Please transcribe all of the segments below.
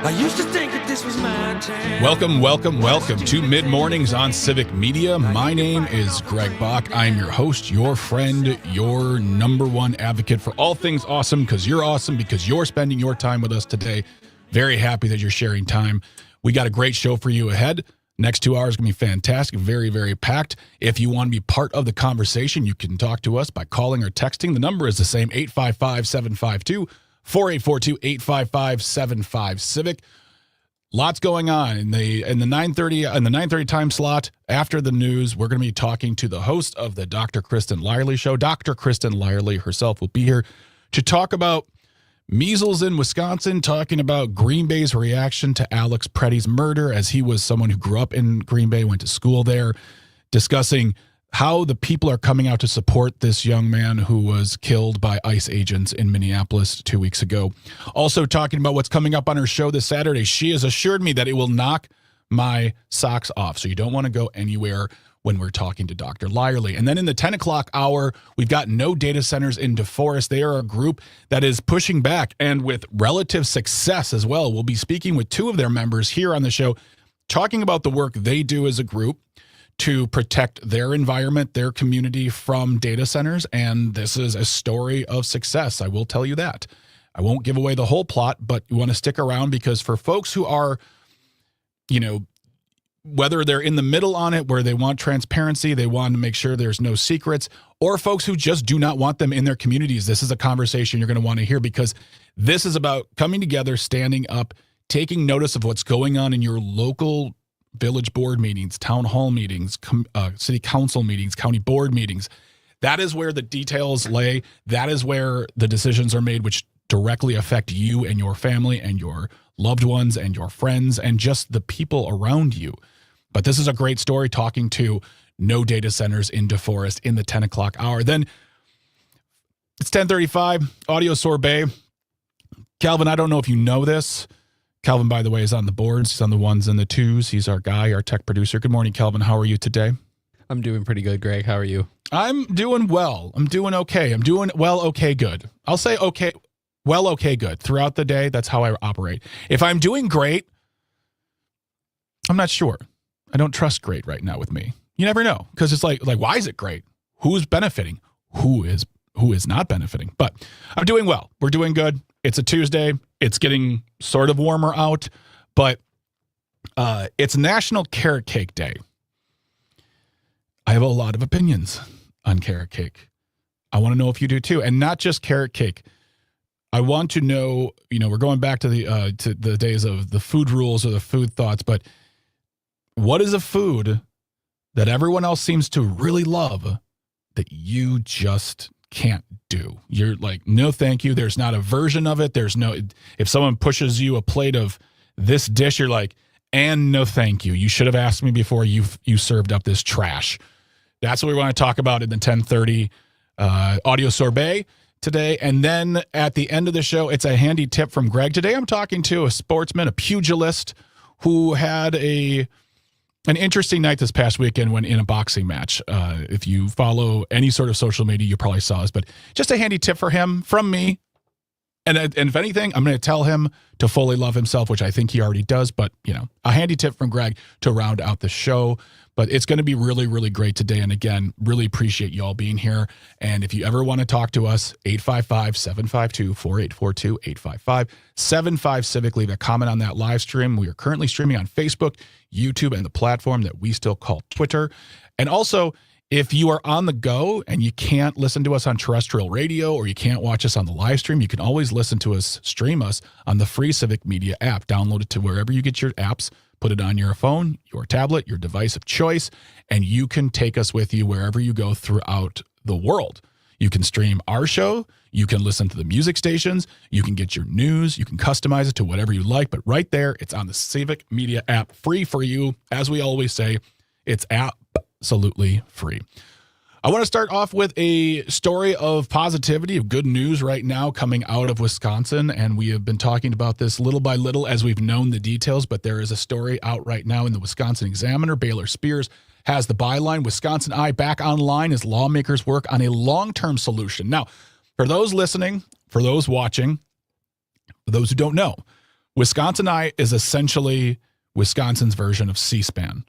I used to think that this was my town. Welcome to Mid Mornings on Civic Media. My name is Greg Bach. I am your host, your friend, your number one advocate for all things awesome, because you're spending your time with us today. Very happy that you're sharing time. We got a great show for you ahead. Next 2 hours going to be fantastic, very, very packed. If you want to be part of the conversation, you can talk to us by calling or texting. The number is the same, 855-752-4842, 855-75-CIVIC. Lots going on in the 9:30 time slot. After the news, we're going to be talking to the host of the Dr. Kristen Lyerly Show. Dr. Kristen Lyerly herself will be here to talk about measles in Wisconsin, talking about Green Bay's reaction to Alex Preddy's murder, as he was someone who grew up in Green Bay, went to school there, discussing how the people are coming out to support this young man who was killed by ICE agents in Minneapolis 2 weeks ago. Also talking about what's coming up on her show this Saturday. She has assured me that it will knock my socks off, so you don't want to go anywhere when we're talking to Dr. Lyerly. And then in the 10 o'clock hour, we've got No Data Centers in DeForest. They are a group that is pushing back, and with relative success as well. We'll be speaking with two of their members here on the show, talking about the work they do as a group to protect their environment, their community from data centers. And this is a story of success. I will tell you that. I won't give away the whole plot, but you want to stick around, because for folks who are, whether they're in the middle on it, where they want transparency, they want to make sure there's no secrets, or folks who just do not want them in their communities, this is a conversation you're going to want to hear, because this is about coming together, standing up, taking notice of what's going on in your local village board meetings, town hall meetings, city council meetings, county board meetings. That is where the details lay. That is where the decisions are made, which directly affect you and your family and your loved ones and your friends and just the people around you. But this is a great story, talking to No Data Centers in DeForest in the 10 o'clock hour. Then it's 10:35, audio sorbet. Calvin, I don't know if you know this. Calvin, by the way, is on the boards. He's on the ones and the twos. He's our guy, our tech producer. Good morning, Calvin. How are you today? I'm doing pretty good, Greg. How are you? I'm doing well. I'm doing okay. I'm doing well, okay, good. I'll say okay, well, okay, good. Throughout the day, that's how I operate. If I'm doing great, I'm not sure. I don't trust great right now with me. You never know, because it's like why is it great? Who's benefiting? Who is not benefiting? But I'm doing well. We're doing good. It's a Tuesday. It's getting sort of warmer out, but it's National Carrot Cake Day. I have a lot of opinions on carrot cake. I want to know if you do too, and not just carrot cake. I want to know, we're going back to the days of the food rules or the food thoughts, but what is a food that everyone else seems to really love that you just can't do? You're like, no, thank you. There's not a version of it. If someone pushes you a plate of this dish, you're like, and no, thank you. You should have asked me before you served up this trash. That's what we want to talk about in the 10:30 audio sorbet today. And then at the end of the show, it's a handy tip from Greg. Today, I'm talking to a sportsman, a pugilist, who had an interesting night this past weekend when in a boxing match. If you follow any sort of social media, you probably saw this, but just a handy tip for him from me. And if anything, I'm going to tell him to fully love himself, which I think he already does. But, a handy tip from Greg to round out the show. But it's going to be really, really great today. And again, really appreciate you all being here. And if you ever want to talk to us, 855-752-4842, 855-75-CIVIC. Leave a comment on that live stream. We are currently streaming on Facebook, YouTube, and the platform that we still call Twitter. And also, if you are on the go and you can't listen to us on terrestrial radio, or you can't watch us on the live stream, you can always listen to us, stream us on the free Civic Media app. Download it to wherever you get your apps. Put it on your phone, your tablet, your device of choice, and you can take us with you wherever you go throughout the world. You can stream our show. You can listen to the music stations. You can get your news. You can customize it to whatever you like. But right there, it's on the Civic Media app, free for you. As we always say, it's absolutely free. I want to start off with a story of positivity, of good news right now coming out of Wisconsin. And we have been talking about this little by little as we've known the details. But there is a story out right now in the Wisconsin Examiner. Baylor Spears has the byline, Wisconsin Eye back online as lawmakers work on a long-term solution. Now, for those listening, for those watching, for those who don't know, Wisconsin Eye is essentially Wisconsin's version of C-SPAN.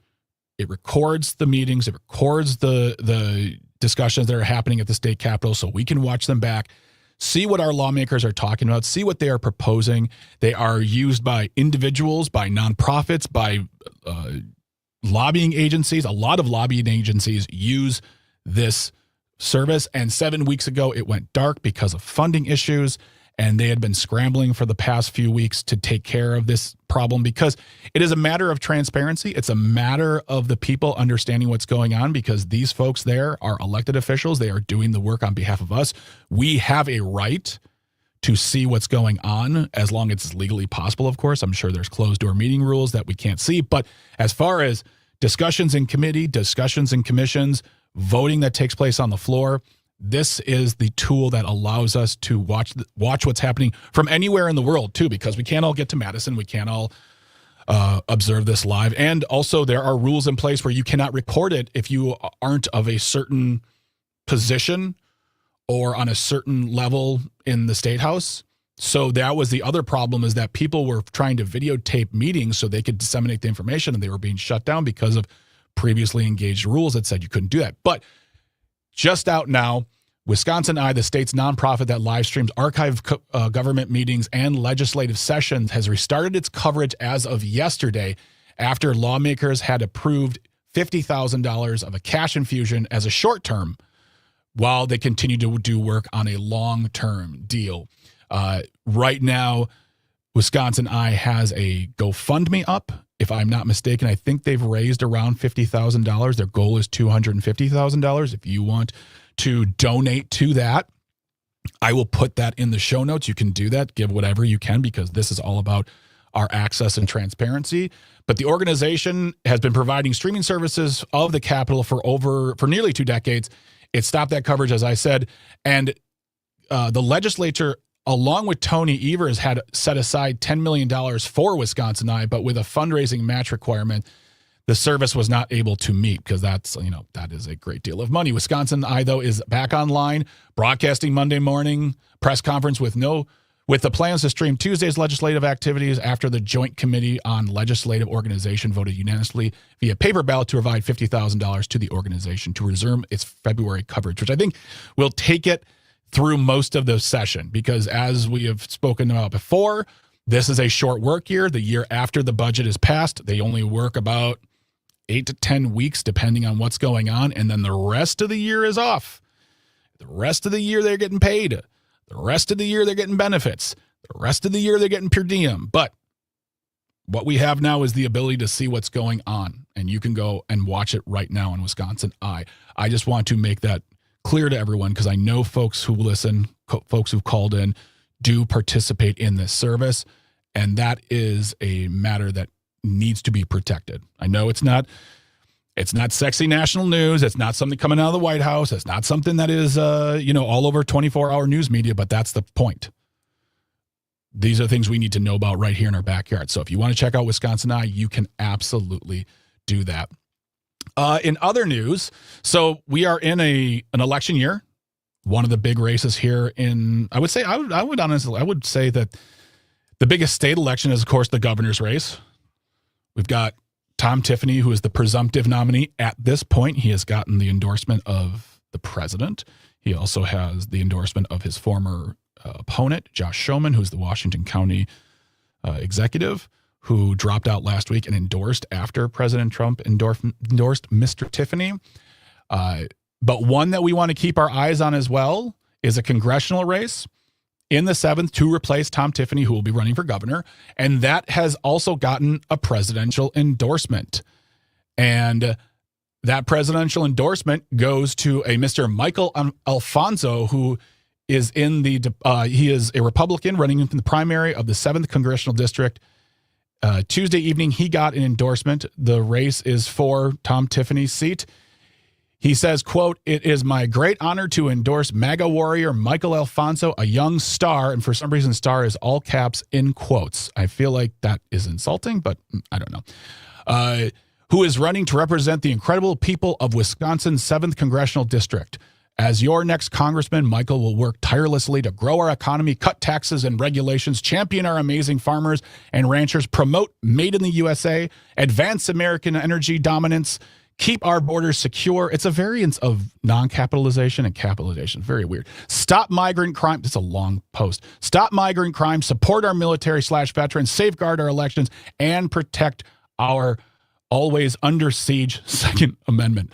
It records the meetings. It records the discussions that are happening at the state capitol so we can watch them back, see what our lawmakers are talking about, see what they are proposing. They are used by individuals, by nonprofits, by lobbying agencies. A lot of lobbying agencies use this service. And 7 weeks ago, it went dark because of funding issues. And they had been scrambling for the past few weeks to take care of this problem because it is a matter of transparency. It's a matter of the people understanding what's going on because these folks there are elected officials. They are doing the work on behalf of us. We have a right to see what's going on as long as it's legally possible, of course. I'm sure there's closed door meeting rules that we can't see. But as far as discussions in committee, discussions in commissions, voting that takes place on the floor, this is the tool that allows us to watch what's happening from anywhere in the world, too, because we can't all get to Madison. We can't all observe this live. And also there are rules in place where you cannot record it if you aren't of a certain position or on a certain level in the State House. So that was the other problem, is that people were trying to videotape meetings so they could disseminate the information, and they were being shut down because of previously engaged rules that said you couldn't do that. But just out now, Wisconsin Eye, the state's nonprofit that live streams archived government meetings and legislative sessions, has restarted its coverage as of yesterday after lawmakers had approved $50,000 of a cash infusion as a short term while they continue to do work on a long-term deal. Right now, Wisconsin Eye has a GoFundMe up. If I'm not mistaken, I think they've raised around $50,000. Their goal is $250,000. If you want to donate to that, I will put that in the show notes. You can do that. Give whatever you can, because this is all about our access and transparency. But the organization has been providing streaming services of the Capitol for nearly 2 decades. It stopped that coverage, as I said, and the legislature, along with Tony Evers, had set aside $10 million for Wisconsin Eye, but with a fundraising match requirement, the service was not able to meet, because that is a great deal of money. Wisconsin Eye, though, is back online, broadcasting Monday morning, press conference with the plans to stream Tuesday's legislative activities after the Joint Committee on Legislative Organization voted unanimously via paper ballot to provide $50,000 to the organization to resume its February coverage, which I think will take it through most of the session, because as we have spoken about before, this is a short work year. The year after the budget is passed, they only work about 8 to 10 weeks, depending on what's going on. And then the rest of the year is off. The rest of the year, they're getting paid. The rest of the year, they're getting benefits. The rest of the year, they're getting per diem. But what we have now is the ability to see what's going on. And you can go and watch it right now on Wisconsin Eye. I just want to make that clear to everyone, because I know folks who listen, folks who've called in, do participate in this service, and that is a matter that needs to be protected. I know it's not sexy national news. It's not something coming out of the White House. It's not something that is all over 24-hour news media, but that's the point. These are things we need to know about right here in our backyard. So if you want to check out Wisconsin Eye, you can absolutely do that. In other news, so we are in an election year. One of the big races here I would say that the biggest state election is, of course, the governor's race. We've got Tom Tiffany, who is the presumptive nominee at this point. He has gotten the endorsement of the president. He also has the endorsement of his former opponent, Josh Schoeman, who's the Washington County executive, who dropped out last week and endorsed after President Trump endorsed Mr. Tiffany. But one that we want to keep our eyes on as well is a congressional race in the 7th to replace Tom Tiffany, who will be running for governor. And that has also gotten a presidential endorsement. And that presidential endorsement goes to a Mr. Michael Alfonso, who is he is a Republican running in the primary of the 7th Congressional District. Tuesday evening, he got an endorsement. The race is for Tom Tiffany's seat. He says, quote, "It is my great honor to endorse MAGA warrior Michael Alfonso, a young star," and for some reason star is all caps in quotes. I feel like that is insulting, but I don't know. Who is running to represent the incredible people of Wisconsin's 7th Congressional District. As your next congressman, Michael will work tirelessly to grow our economy, cut taxes and regulations, champion our amazing farmers and ranchers, promote Made in the USA, advance American energy dominance, keep our borders secure. It's a variance of non-capitalization and capitalization. Very weird. Stop migrant crime. It's a long post. Stop migrant crime, support our military/veterans, safeguard our elections, and protect our always under siege Second Amendment.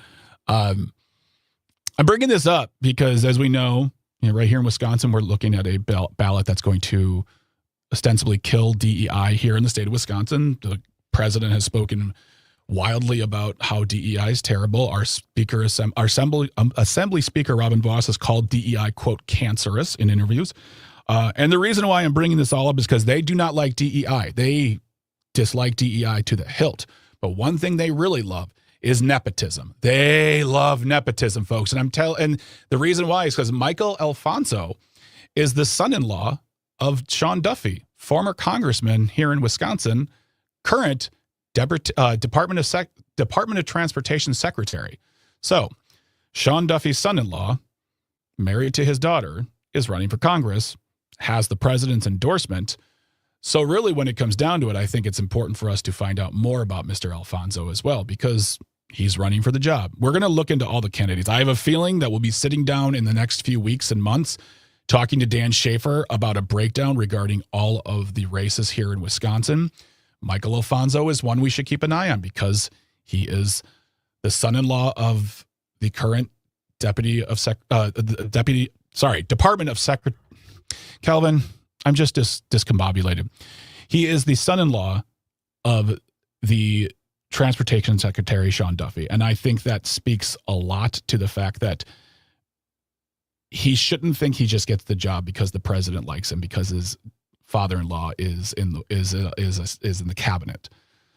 I'm bringing this up because, as we know, right here in Wisconsin, we're looking at a ballot that's going to ostensibly kill DEI here in the state of Wisconsin. The president has spoken wildly about how DEI is terrible. Our Assembly Speaker Robin Vos has called DEI, quote, cancerous in interviews. And the reason why I'm bringing this all up is because they do not like DEI. They dislike DEI to the hilt. But one thing they really love is nepotism. They love nepotism, folks. And and the reason why is because Michael Alfonso is the son-in-law of Sean Duffy, former congressman here in Wisconsin, current Department of Transportation secretary. So Sean Duffy's son-in-law, married to his daughter, is running for Congress, has the president's endorsement. So really, when it comes down to it, I think it's important for us to find out more about Mr. Alfonso as well, because he's running for the job. We're going to look into all the candidates. I have a feeling that we'll be sitting down in the next few weeks and months talking to Dan Schaefer about a breakdown regarding all of the races here in Wisconsin. Michael Alfonso is one we should keep an eye on because he is the son-in-law of the current Department of Secretary. Calvin, I'm just discombobulated. He is the son-in-law of the Transportation Secretary, Sean Duffy. And I think that speaks a lot to the fact that he shouldn't think he just gets the job because the president likes him, because his father-in-law is in the cabinet.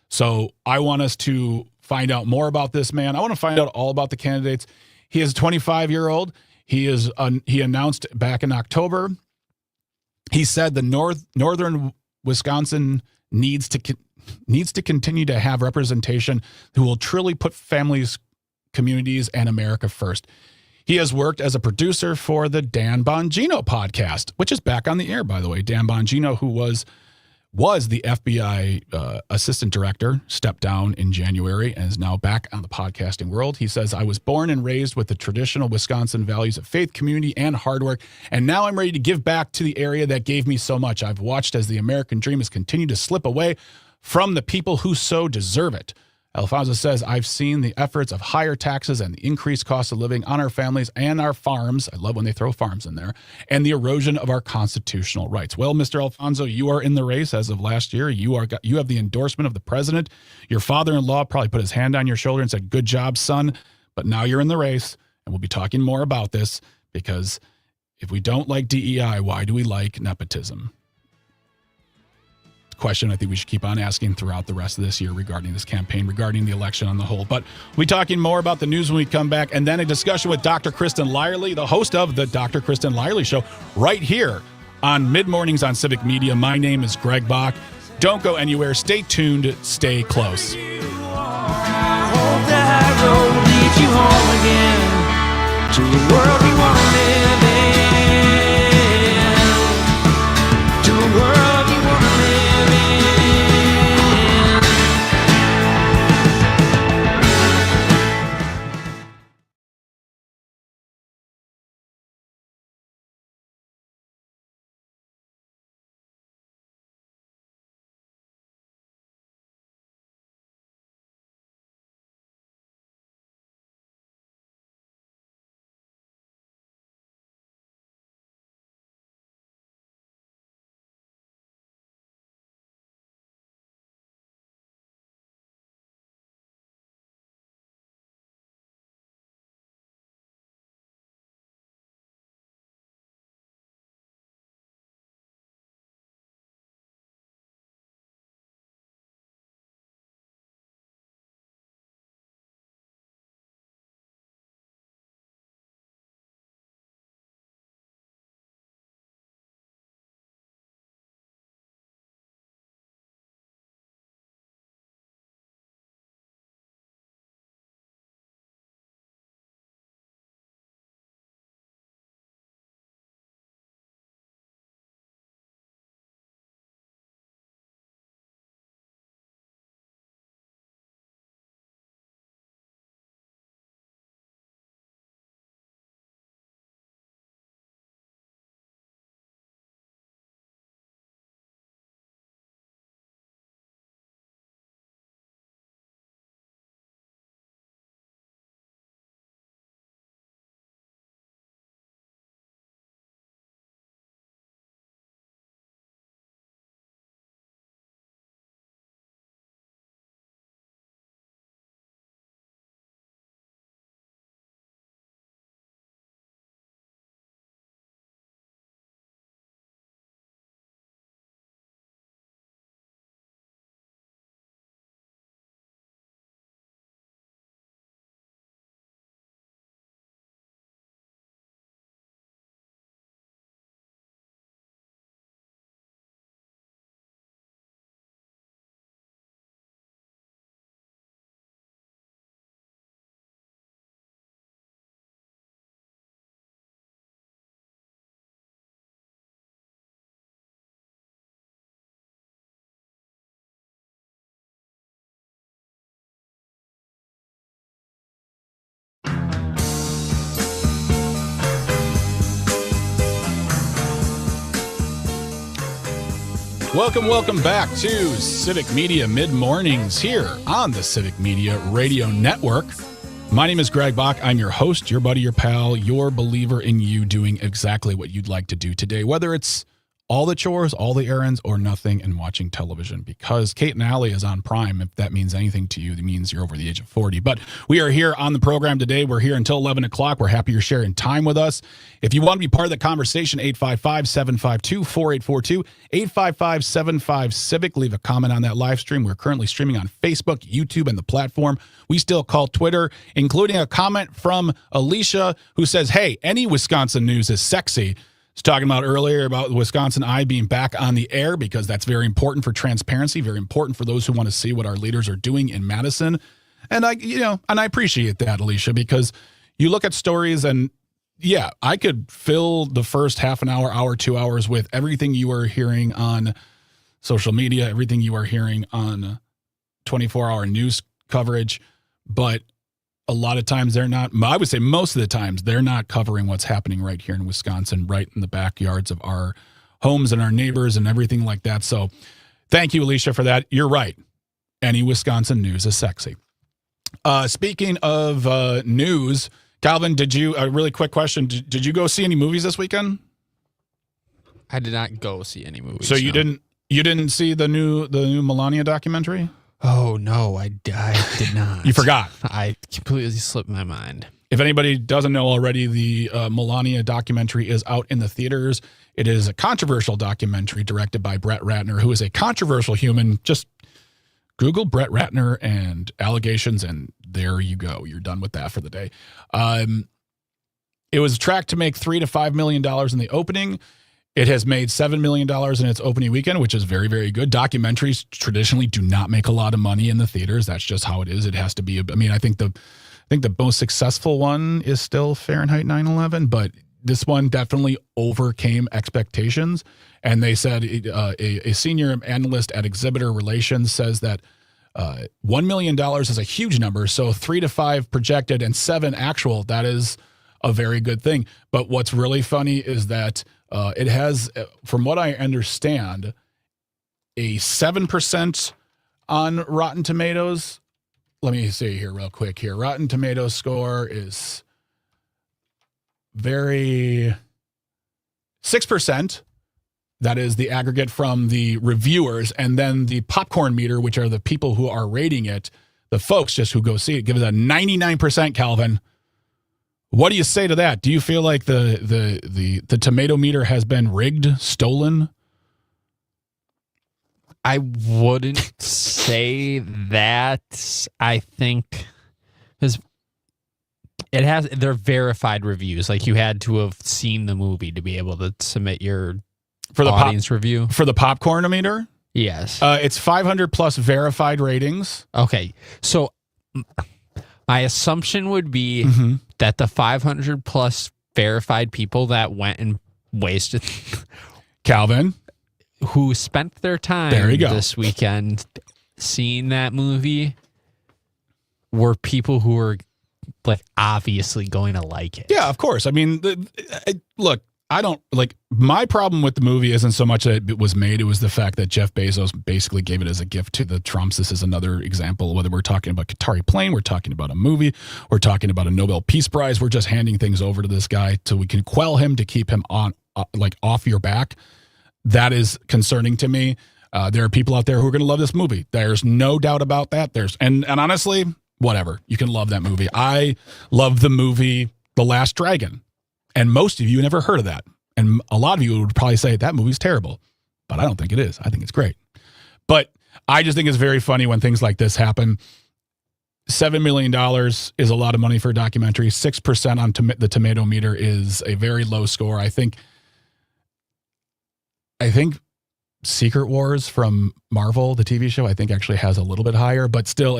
So I want us to find out more about this man. I want to find out all about the candidates. He is a 25-year-old. He announced back in October. He said the northern Wisconsin needs to continue to have representation who will truly put families, communities, and America first. He has worked as a producer for the Dan Bongino podcast, which is back on the air, by the way. Dan Bongino, who was the FBI assistant director, stepped down in January and is now back on the podcasting world. He says, I was born and raised with the traditional Wisconsin values of faith, community, and hard work, and now I'm ready to give back to the area that gave me so much. I've watched as the American dream has continued to slip away from the people who so deserve it. Alfonso says, I've seen the efforts of higher taxes and the increased cost of living on our families and our farms. I love when they throw farms in there. And the erosion of our constitutional rights. Well, Mr. Alfonso, you are in the race as of last year. You have the endorsement of the president. Your father-in-law probably put his hand on your shoulder and said, good job, son. But now you're in the race, and we'll be talking more about this, because if we don't like DEI, why do we like nepotism? Question I think we should keep on asking throughout the rest of this year regarding this campaign, regarding the election on the whole. But we'll be talking more about the news when we come back, and then a discussion with Dr. Kristen Lyerly, the host of the Dr. Kristen Lyerly Show, right here on Mid-Mornings on Civic Media. My name is Greg Bach. Don't go anywhere. Stay tuned. Stay close. I hope that road leads you home again to the world you want to live in. Welcome back to Civic Media Mid-Mornings here on the Civic Media Radio Network. My name is Greg Bach. I'm your host, your buddy, your pal, your believer in you doing exactly what you'd like to do today, whether it's all the chores, all the errands, or nothing and watching television, because Kate and Allie is on Prime. If that means anything to you, it means you're over the age of 40. But we are here on the program today. We're here until 11 o'clock. We're happy you're sharing time with us. If you want to be part of the conversation, 855-752-4842, 855-75-CIVIC. Leave a comment on that live stream. We're currently streaming on Facebook, YouTube, and the platform we still call Twitter, including a comment from Alicia who says, hey, any Wisconsin news is sexy. Was talking about earlier about Wisconsin Eye being back on the air because that's very important for transparency, very important for those who want to see what our leaders are doing in Madison. And I appreciate that, Alicia, because you look at stories and yeah, I could fill the first half an hour, 2 hours with everything you are hearing on social media, everything you are hearing on 24-hour news coverage, but a lot of times they're not, I would say most of the times, they're not covering what's happening right here in Wisconsin, right in the backyards of our homes and our neighbors and everything like that. So thank you, Alicia, for that. You're right. Any Wisconsin news is sexy. Speaking of news, Calvin, did you, a really quick question, did you go see any movies this weekend? I did not go see any movies. So you didn't see the new Melania documentary? Oh, no, I did not. You forgot. I completely slipped my mind. If anybody doesn't know already, the Melania documentary is out in the theaters. It is a controversial documentary directed by Brett Ratner, who is a controversial human. Just Google Brett Ratner and allegations, and there you go. You're done with that for the day. It was tracked to make $3 to $5 million in the opening. It has made $7 million in its opening weekend, which is very, very good. Documentaries traditionally do not make a lot of money in the theaters. That's just how it is. It has to be. I mean, I think the most successful one is still Fahrenheit 9/11, but this one definitely overcame expectations. And they said a senior analyst at Exhibitor Relations says that $1 million is a huge number. So 3 to 5 projected and 7 actual. That is a very good thing. But what's really funny is that it has, from what I understand, a 7% on Rotten Tomatoes. Let me see here real quick here. Rotten Tomatoes score is 6%. That is the aggregate from the reviewers. And then the popcorn meter, which are the people who are rating it, the folks just who go see it, give it a 99%, Calvin. What do you say to that? Do you feel like the tomato meter has been rigged, stolen? I wouldn't say that. I think because they're verified reviews. Like you had to have seen the movie to be able to submit your audience review for the popcorn meter. Yes, it's 500 plus verified ratings. Okay, so my assumption would be that the 500 plus verified people that went and wasted, Calvin, who spent their time this weekend seeing that movie, were people who were like obviously going to like it. Yeah, of course. I mean, look, I don't like, my problem with the movie isn't so much that it was made. It was the fact that Jeff Bezos basically gave it as a gift to the Trumps. This is another example, whether we're talking about Qatari plane, we're talking about a movie, we're talking about a Nobel Peace Prize. We're just handing things over to this guy so we can quell him, to keep him on, off your back. That is concerning to me. There are people out there who are going to love this movie. There's no doubt about that. And honestly, whatever, you can love that movie. I love the movie The Last Dragon. And most of you never heard of that. And a lot of you would probably say that movie's terrible. But I don't think it is. I think it's great. But I just think it's very funny when things like this happen. $7 million is a lot of money for a documentary. 6% on the tomato meter is a very low score. I think Secret Wars from Marvel, the TV show, I think actually has a little bit higher. But still,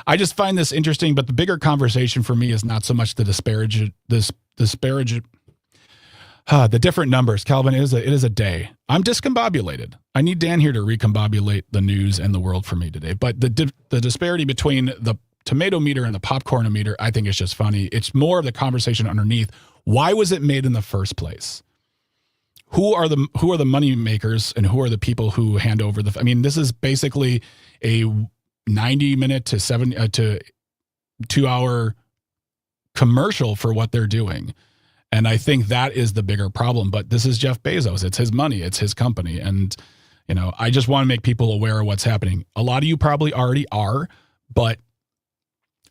I just find this interesting. But the bigger conversation for me is not so much the the different numbers. Calvin, it is a day. I'm discombobulated. I need Dan here to recombobulate the news and the world for me today. But the disparity between the tomato meter and the popcorn meter, I think is just funny. It's more of the conversation underneath. Why was it made in the first place? who are the money makers and who are the people who hand over the? I mean, this is basically a 90-minute to 2-hour commercial for what they're doing. And I think that is the bigger problem. But this is Jeff Bezos. It's his money. It's his company. And, I just want to make people aware of what's happening. A lot of you probably already are, but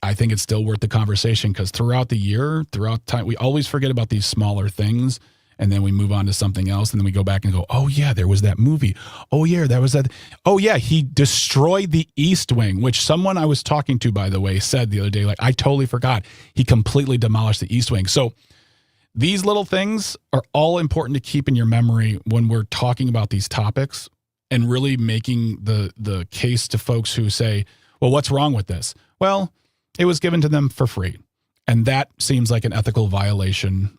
I think it's still worth the conversation because throughout the year, throughout time, we always forget about these smaller things. And then we move on to something else. And then we go back and go, oh, yeah, there was that movie. Oh, yeah, that was that. Oh, yeah, he destroyed the East Wing, which someone I was talking to, by the way, said the other day, like, I totally forgot. He completely demolished the East Wing. So these little things are all important to keep in your memory when we're talking about these topics and really making the case to folks who say, well, what's wrong with this? Well, it was given to them for free. And that seems like an ethical violation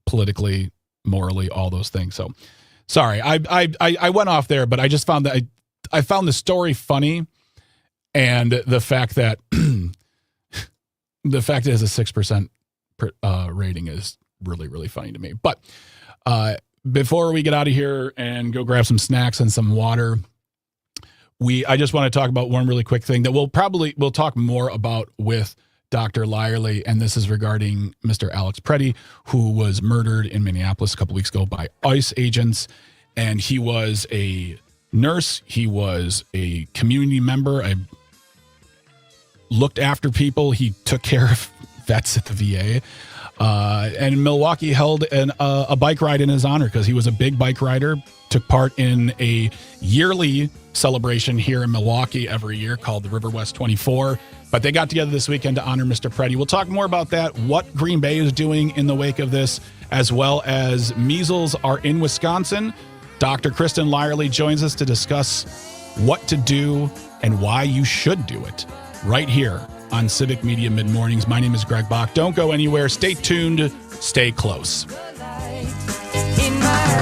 politically, morally, all those things. So sorry, I went off there, but I just found that I found the story funny. And the fact that it has a 6% rating is really, really funny to me. But before we get out of here and go grab some snacks and some water, I just want to talk about one really quick thing that we'll talk more about with Dr. Lyerly, and this is regarding Mr. Alex Preddy, who was murdered in Minneapolis a couple weeks ago by ICE agents. And he was a nurse. He was a community member. I looked after people. He took care of vets at the VA. And Milwaukee held a bike ride in his honor because he was a big bike rider, took part in a yearly celebration here in Milwaukee every year called the River West 24. But they got together this weekend to honor Mr. Preddy. We'll talk more about that, what Green Bay is doing in the wake of this, as well as measles are in Wisconsin. Dr. Kristen Lyerly joins us to discuss what to do and why you should do it right here on Civic Media Mid-Mornings. My name is Greg Bach. Don't go anywhere. Stay tuned. Stay close. In my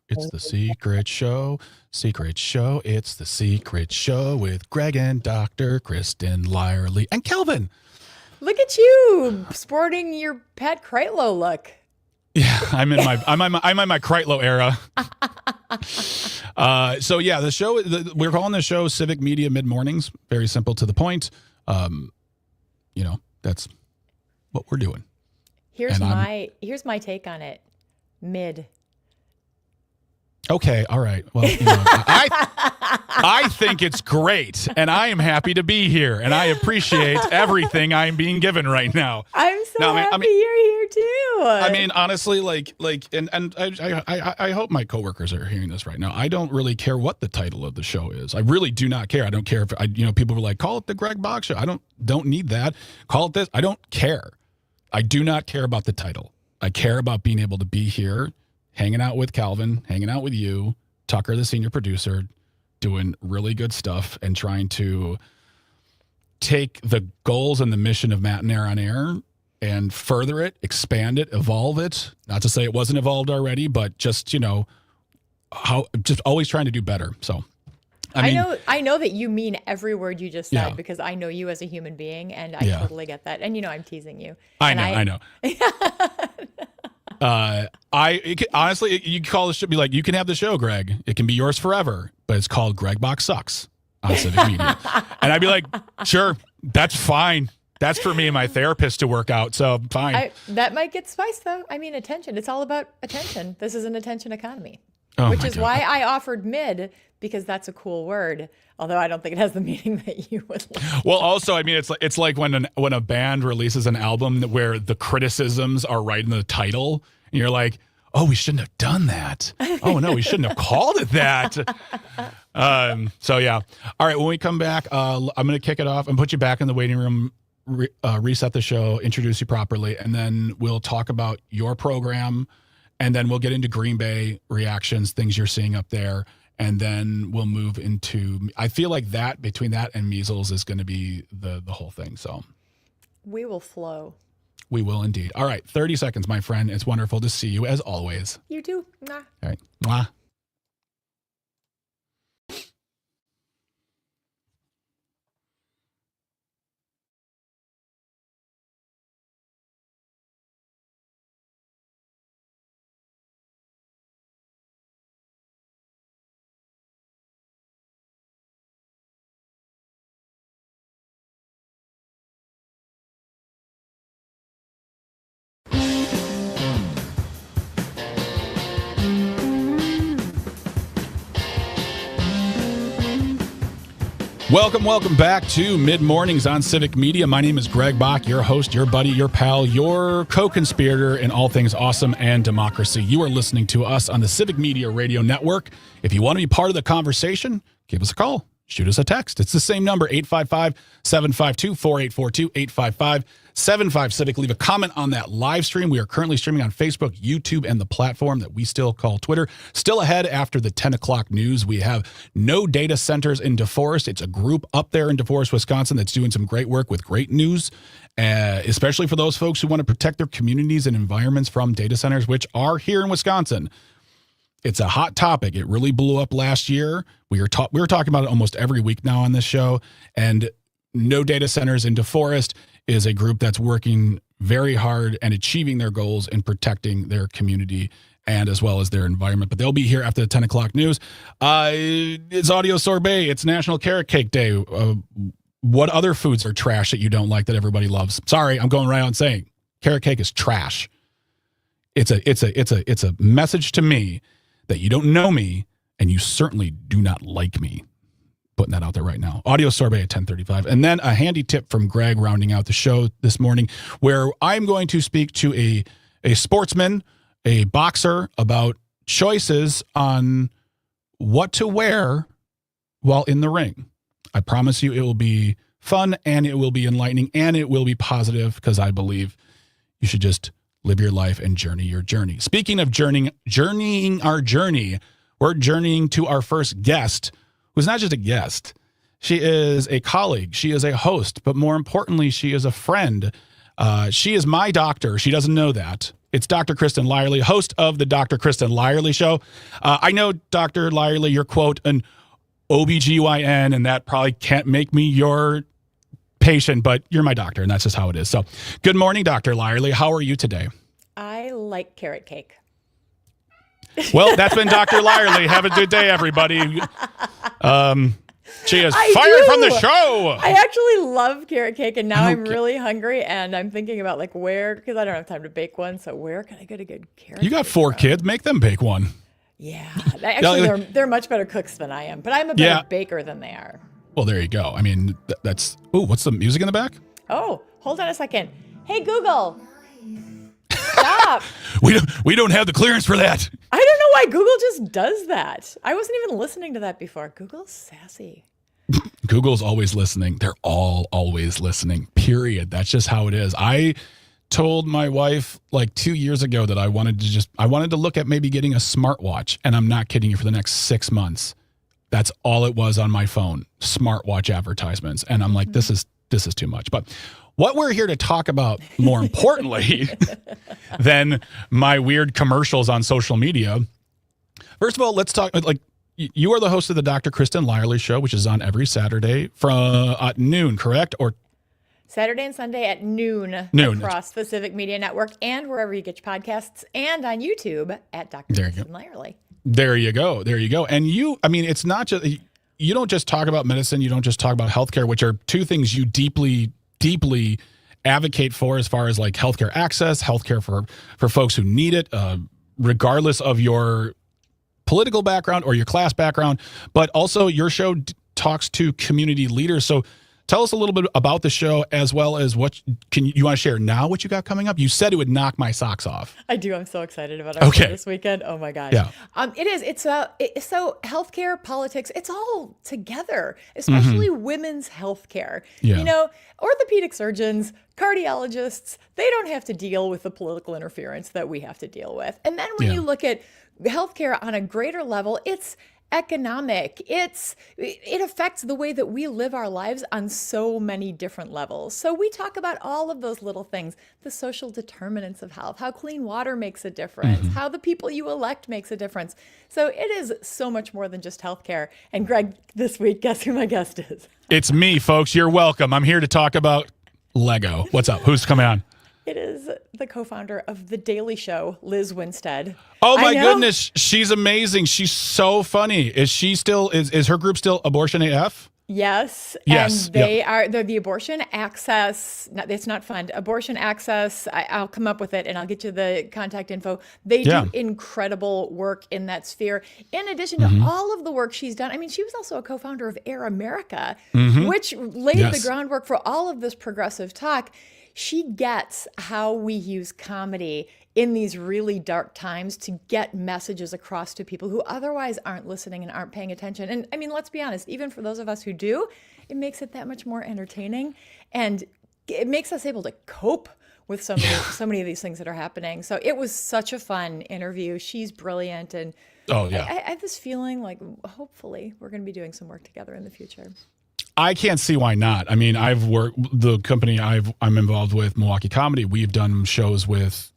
It's the Secret Show. Secret Show. It's the Secret Show with Greg and Dr. Kristen Lyerly and Kelvin. Look at you sporting your pet Kreitlow look. Yeah, I'm in my Kreitlow era. So yeah, the show we're calling the show Civic Media Mid-Mornings. Very simple, to the point. That's what we're doing. Here's my take on it. Mid. Okay, all right. Well, I think it's great, and I am happy to be here, and I appreciate everything I'm being given right now. I'm so happy you're here too. I mean, honestly, and I hope my coworkers are hearing this right now. I don't really care what the title of the show is. I really do not care. I don't care if people were like, call it the Greg Bach Show. I don't need that. Call it this. I don't care. I do not care about the title. I care about being able to be here, hanging out with Calvin, hanging out with you, Tucker, the senior producer, doing really good stuff and trying to take the goals and the mission of Matt and Air on Air and further it, expand it, evolve it. Not to say it wasn't evolved already, but just, just always trying to do better. So, I know that you mean every word you just said, Yeah. because I know you as a human being, and I totally get that. And I'm teasing you. I know. Honestly, you can call this should be like, you can have the show, Greg. It can be yours forever, but it's called Greg Bach Sucks on Civic Media. And I'd be like, sure, that's fine. That's for me and my therapist to work out. So fine. That might get spiced though. I mean, attention. It's all about attention. This is an attention economy, Oh which my is God. why I offered mid, because that's a cool word. Although I don't think it has the meaning that you would like. Well, also, I mean, it's like when a band releases an album where the criticisms are right in the title, and you're like, oh, we shouldn't have done that. Oh no, we shouldn't have called it that. So yeah. All right. When we come back, I'm going to kick it off and put you back in the waiting room, reset the show, introduce you properly, and then we'll talk about your program, and then we'll get into Green Bay reactions, things you're seeing up there. And then we'll move into, I feel like that between that and measles is going to be the whole thing. So We will flow. we will indeed. All right. 30 seconds, my friend. It's wonderful to see you as always. You too. Mwah. All right. Mwah. Welcome back to Mid Mornings on Civic Media. My name is Greg Bach, your host, your buddy, your pal, your co-conspirator in all things awesome and democracy. You are listening to us on the Civic Media Radio Network. If you want to be part of the conversation, give us a call. Shoot us a text. It's the same number, 855-752-4842, 855-75-CIVIC. Leave a comment on that live stream. We are currently streaming on Facebook, YouTube, and the platform that we still call Twitter. Still ahead after the 10 o'clock news, we have No Data Centers in DeForest. It's a group up there in DeForest, Wisconsin that's doing some great work with great news, especially for those folks who want to protect their communities and environments from data centers, which are here in Wisconsin. It's a hot topic. It really blew up last year. We were talking about it almost every week now on this show. And No Data Centers in DeForest is a group that's working very hard and achieving their goals in protecting their community and as well as their environment. But they'll be here after the 10 o'clock news. It's Audio Sorbet. It's National Carrot Cake Day. What other foods are trash that you don't like that everybody loves? Sorry, I'm going right on saying carrot cake is trash. It's a message to me that you don't know me, and you certainly do not like me. Putting that out there right now. Audio Sorbet at 10:35. And then a handy tip from Greg rounding out the show this morning, where I'm going to speak to a sportsman, a boxer, about choices on what to wear while in the ring. I promise you it will be fun, and it will be enlightening, and it will be positive, because I believe you should just live your life and journey your journey. Speaking of journeying our journey, we're journeying to our first guest, who's not just a guest. She is a colleague. She is a host. But more importantly, she is a friend. She is my doctor. She doesn't know that. It's Dr. Kristen Lyerly, host of the Dr. Kristen Lyerly Show. I know, Dr. Lyerly, you're, quote, an OBGYN, and that probably can't make me your patient, but you're my doctor, and that's just how it is. So good morning, Dr. Lyerly. How are you today? I like carrot cake. Well, that's been Dr. Lyerly. Have a good day, everybody. She is I fired do. from the show. I actually love carrot cake, and now I'm Okay. really hungry, and I'm thinking about where, because I don't have time to bake one, so where can I get a good carrot You got cake 4 from? kids. Make them bake one. Yeah, actually, they're much better cooks than I am, but I'm a better baker than they are. Well, there you go. I mean, that's. Oh, what's the music in the back? Oh, hold on a second. Hey, Google. Stop. We don't have the clearance for that. I don't know why Google just does that. I wasn't even listening to that before. Google's sassy. Google's always listening. They're all always listening. Period. That's just how it is. I told my wife like 2 years ago that I wanted to look at maybe getting a smartwatch, and I'm not kidding you, for the next 6 months. That's all it was on my phone, smartwatch advertisements. And I'm like, this is too much. But what we're here to talk about, more importantly than my weird commercials on social media. First of all, let's talk, like, you are the host of the Dr. Kristen Lyerly Show, which is on every Saturday from at noon, correct? Or Saturday and Sunday at noon across the Civic Media Network and wherever you get your podcasts, and on YouTube at Dr. Kristen Lyerly. There you go. And it's not just, you don't just talk about medicine. You don't just talk about healthcare, which are two things you deeply, deeply advocate for, as far as like healthcare access, healthcare for folks who need it, regardless of your political background or your class background. But also your show talks to community leaders. So tell us a little bit about the show, as well as what you want to share now, what you got coming up? You said it would knock my socks off. I do. I'm so excited about our show this weekend. Oh my gosh. Yeah. It is. It's so healthcare, politics, it's all together, especially women's healthcare. Yeah. You know, orthopedic surgeons, cardiologists, they don't have to deal with the political interference that we have to deal with. And then when you look at healthcare on a greater level, it's economic. It affects the way that we live our lives on so many different levels. So we talk about all of those little things, the social determinants of health, how clean water makes a difference, how the people you elect makes a difference. So it is so much more than just healthcare. And Greg, this week, guess who my guest is? It's me, folks. You're welcome. I'm here to talk about Lego. What's up? Who's coming on? It is the co-founder of The Daily Show, Liz Winstead. Oh my goodness, she's amazing. She's so funny. Is she still, is her group still Abortion AF? Yes. And they're the Abortion Access, it's not fund, Abortion Access. I'll come up with it and I'll get you the contact info. They do incredible work in that sphere. In addition to all of the work she's done, I mean, she was also a co-founder of Air America, which laid the groundwork for all of this progressive talk. She gets how we use comedy in these really dark times to get messages across to people who otherwise aren't listening and aren't paying attention. And I mean, let's be honest, even for those of us who do, it makes it that much more entertaining, and it makes us able to cope with so many of these things that are happening. So it was such a fun interview. She's brilliant. And I have this feeling like hopefully we're going to be doing some work together in the future. I can't see why not. I mean, the company I'm involved with, Milwaukee Comedy, we've done shows with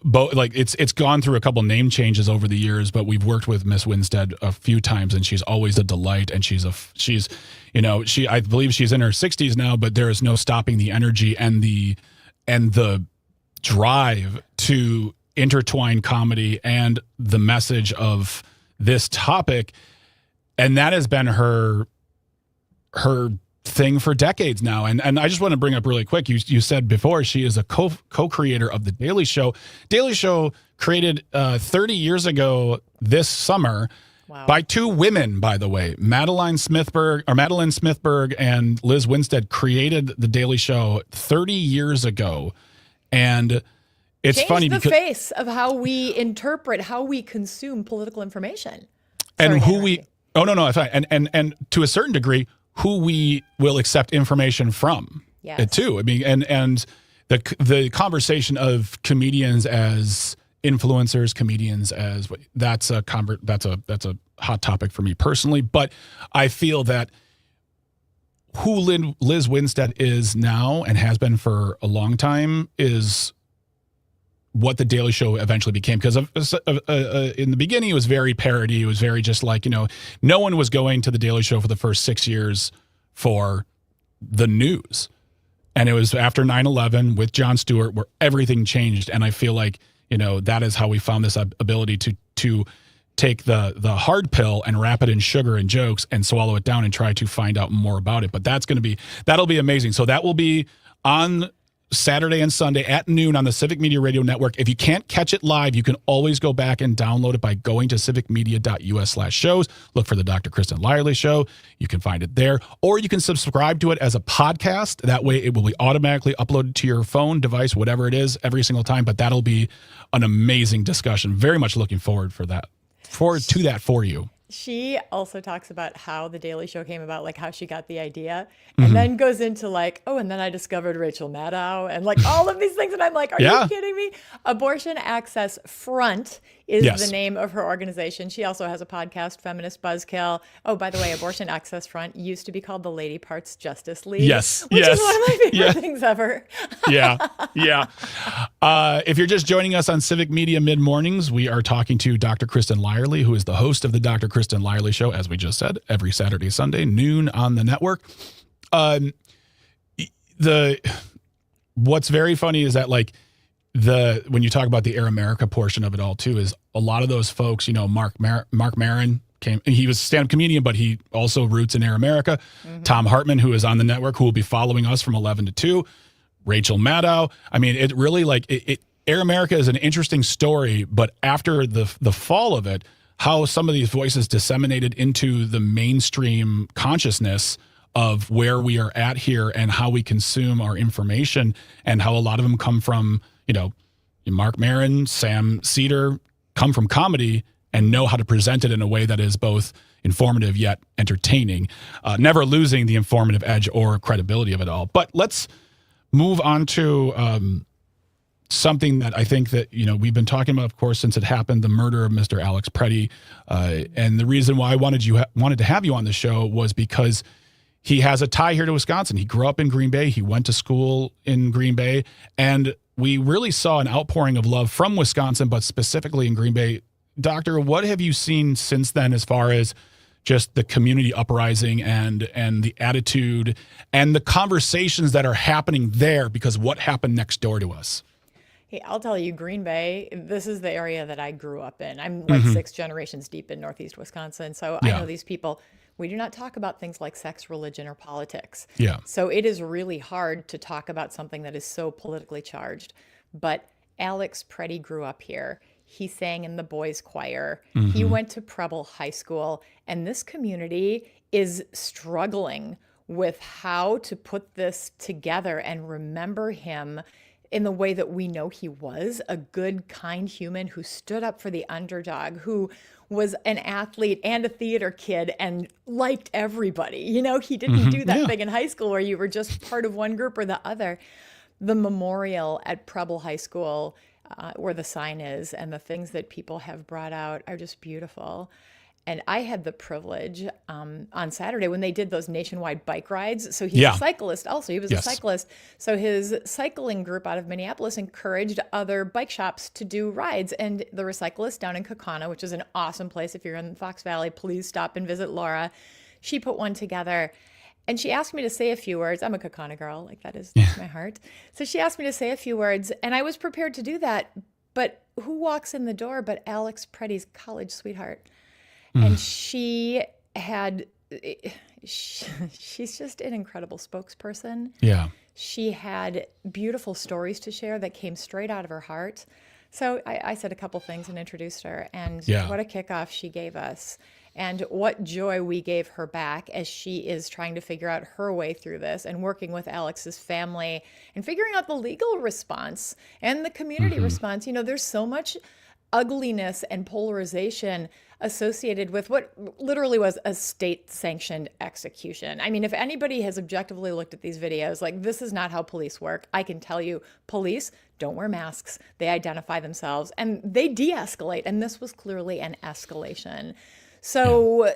both, like it's gone through a couple name changes over the years, but we've worked with Miss Winstead a few times, and she's always a delight. And I believe she's in her 60s now, but there is no stopping the energy and the drive to intertwine comedy and the message of this topic. And that has been her thing for decades now. And I just want to bring up really quick, you said before she is a co-creator of The Daily Show. Daily Show created 30 years ago this summer by two women, by the way. Madeline Smithberg and Liz Winstead created The Daily Show 30 years ago. And it's changed funny because the face of how we interpret, how we consume political information. And to a certain degree, who we will accept information from too. I mean, and the conversation of comedians as influencers, comedians as that's a hot topic for me personally. But I feel that who Liz Winstead is now and has been for a long time is what The Daily Show eventually became. Because in the beginning, it was very parody. It was very just like, no one was going to The Daily Show for the first 6 years for the news. And it was after 9/11 with Jon Stewart where everything changed. And I feel like, that is how we found this ability to take the hard pill and wrap it in sugar and jokes and swallow it down and try to find out more about it. But that'll be amazing. So that will be on Saturday and Sunday at noon on the Civic Media Radio Network. If you can't catch it live, you can always go back and download it by going to civicmedia.us/shows. Look for the Dr. Kristen Lyerly Show. You can find it there. Or you can subscribe to it as a podcast. That way it will be automatically uploaded to your phone, device, whatever it is, every single time. But that'll be an amazing discussion. Very much looking forward to that for you. She also talks about how the Daily Show came about, like how she got the idea, and then goes into like, oh, and then I discovered Rachel Maddow and like all of these things. And I'm like, are you kidding me? Abortion Access Front is the name of her organization. She also has a podcast, Feminist Buzzkill. Oh, by the way, Abortion Access Front used to be called the Lady Parts Justice League. Yes. Which is one of my favorite things ever. Yeah. If you're just joining us on Civic Media Mid-Mornings, we are talking to Dr. Kristen Lyerly, who is the host of the Dr. Kristen Lyerly Show, as we just said, every Saturday, Sunday, noon on the network. What's very funny is that like when you talk about the Air America portion of it all too, is a lot of those folks, you know, Mark Maron came, he was a stand-up comedian, but he also roots in Air America. Tom Hartman, who is on the network, who will be following us from 11 to 2. Rachel Maddow. I mean, it really like Air America is an interesting story, but after the fall of it, how some of these voices disseminated into the mainstream consciousness of where we are at here and how we consume our information, and how a lot of them come from, you know, Mark Maron, Sam Cedar, come from comedy and know how to present it in a way that is both informative yet entertaining, never losing the informative edge or credibility of it all. But let's move on to something that I think that, you know, we've been talking about, of course, since it happened, the murder of Mr. Alex Preddy. And the reason why I wanted to have you on the show was because he has a tie here to Wisconsin. He grew up in Green Bay. He went to school in Green Bay. And we really saw an outpouring of love from Wisconsin, but specifically in Green Bay. Doctor, what have you seen since then as far as just the community uprising and the attitude and the conversations that are happening there because what happened next door to us? Hey, I'll tell you, Green Bay, this is the area that I grew up in. I'm like 6 generations deep in Northeast Wisconsin. So I know these people. We do not talk about things like sex, religion, or politics. Yeah. So it is really hard to talk about something that is so politically charged. But Alex Preddy grew up here. He sang in the boys' choir. He went to Preble High School. And this community is struggling with how to put this together and remember him in the way that we know he was, a good, kind human who stood up for the underdog, who was an athlete and a theater kid and liked everybody. You know, he didn't do that thing in high school where you were just part of one group or the other. The memorial at Preble High School, where the sign is, and the things that people have brought out are just beautiful. And I had the privilege on Saturday when they did those nationwide bike rides. So he's a cyclist also. He was a cyclist. So his cycling group out of Minneapolis encouraged other bike shops to do rides. And the Recyclist down in Kaukauna, which is an awesome place. If you're in Fox Valley, please stop and visit Laura. She put one together. And she asked me to say a few words. I'm a Kaukauna girl. Like, that is my heart. So she asked me to say a few words. And I was prepared to do that. But who walks in the door but Alex Preddy's college sweetheart? And she's just an incredible spokesperson. Yeah. She had beautiful stories to share that came straight out of her heart. So I said a couple things and introduced her, and what a kickoff she gave us. And what joy we gave her back as she is trying to figure out her way through this and working with Alex's family and figuring out the legal response and the community response. You know, there's so much ugliness and polarization associated with what literally was a state-sanctioned execution. I mean, if anybody has objectively looked at these videos, like, this is not how police work. I can tell you, police don't wear masks. They identify themselves and they de-escalate. And this was clearly an escalation. So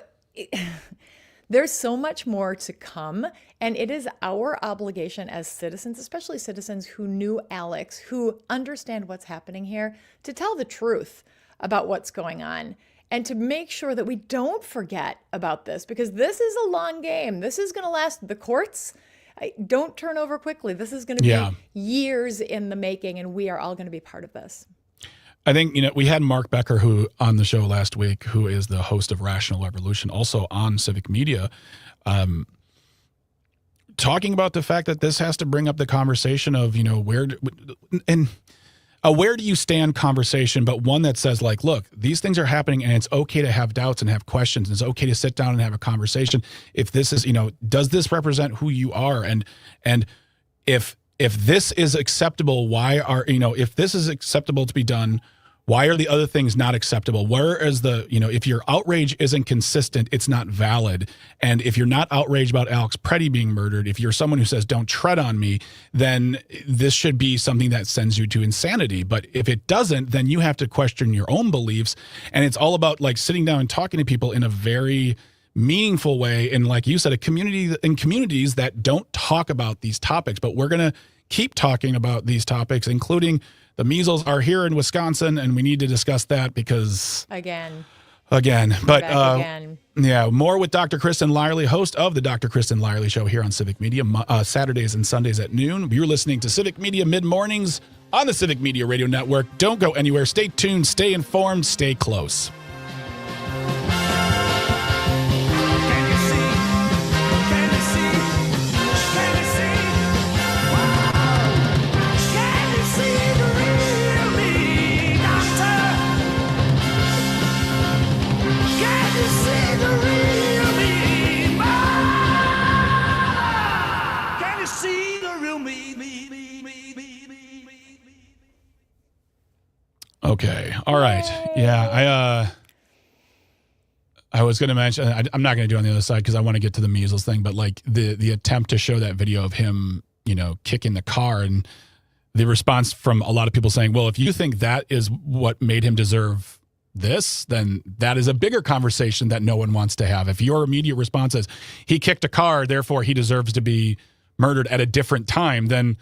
there's so much more to come. And it is our obligation as citizens, especially citizens who knew Alex, who understand what's happening here, to tell the truth about what's going on and to make sure that we don't forget about this, because this is a long game. This is going to last. The courts don't turn over quickly. This is going to be years in the making, and we are all going to be part of this. I think, you know, we had Mark Becker who on the show last week, who is the host of Rational Revolution, also on Civic Media, talking about the fact that this has to bring up the conversation of, where do you stand conversation, but one that says like, look, these things are happening and it's okay to have doubts and have questions. It's okay to sit down and have a conversation. If this is, does this represent who you are? And if this is acceptable, if this is acceptable to be done, why are the other things not acceptable? Whereas if your outrage isn't consistent, it's not valid. And if you're not outraged about Alex Preddy being murdered, if you're someone who says, don't tread on me, then this should be something that sends you to insanity. But if it doesn't, then you have to question your own beliefs. And it's all about like sitting down and talking to people in a very meaningful way. And like you said, in communities that don't talk about these topics, but we're going to keep talking about these topics, including the measles are here in Wisconsin, and we need to discuss that because again. But yeah, more with Dr. Kristen Lyerly, host of the Dr. Kristen Lyerly Show here on Civic Media, Saturdays and Sundays at noon. You're listening to Civic Media mid-mornings on the Civic Media Radio Network. Don't go anywhere. Stay tuned, stay informed, stay close. Okay. All right. Yeah. I was going to mention, I'm not going to do it on the other side because I want to get to the measles thing, but like the attempt to show that video of him, kicking the car, and the response from a lot of people saying, well, if you think that is what made him deserve this, then that is a bigger conversation that no one wants to have. If your immediate response is he kicked a car, therefore he deserves to be murdered at a different time, then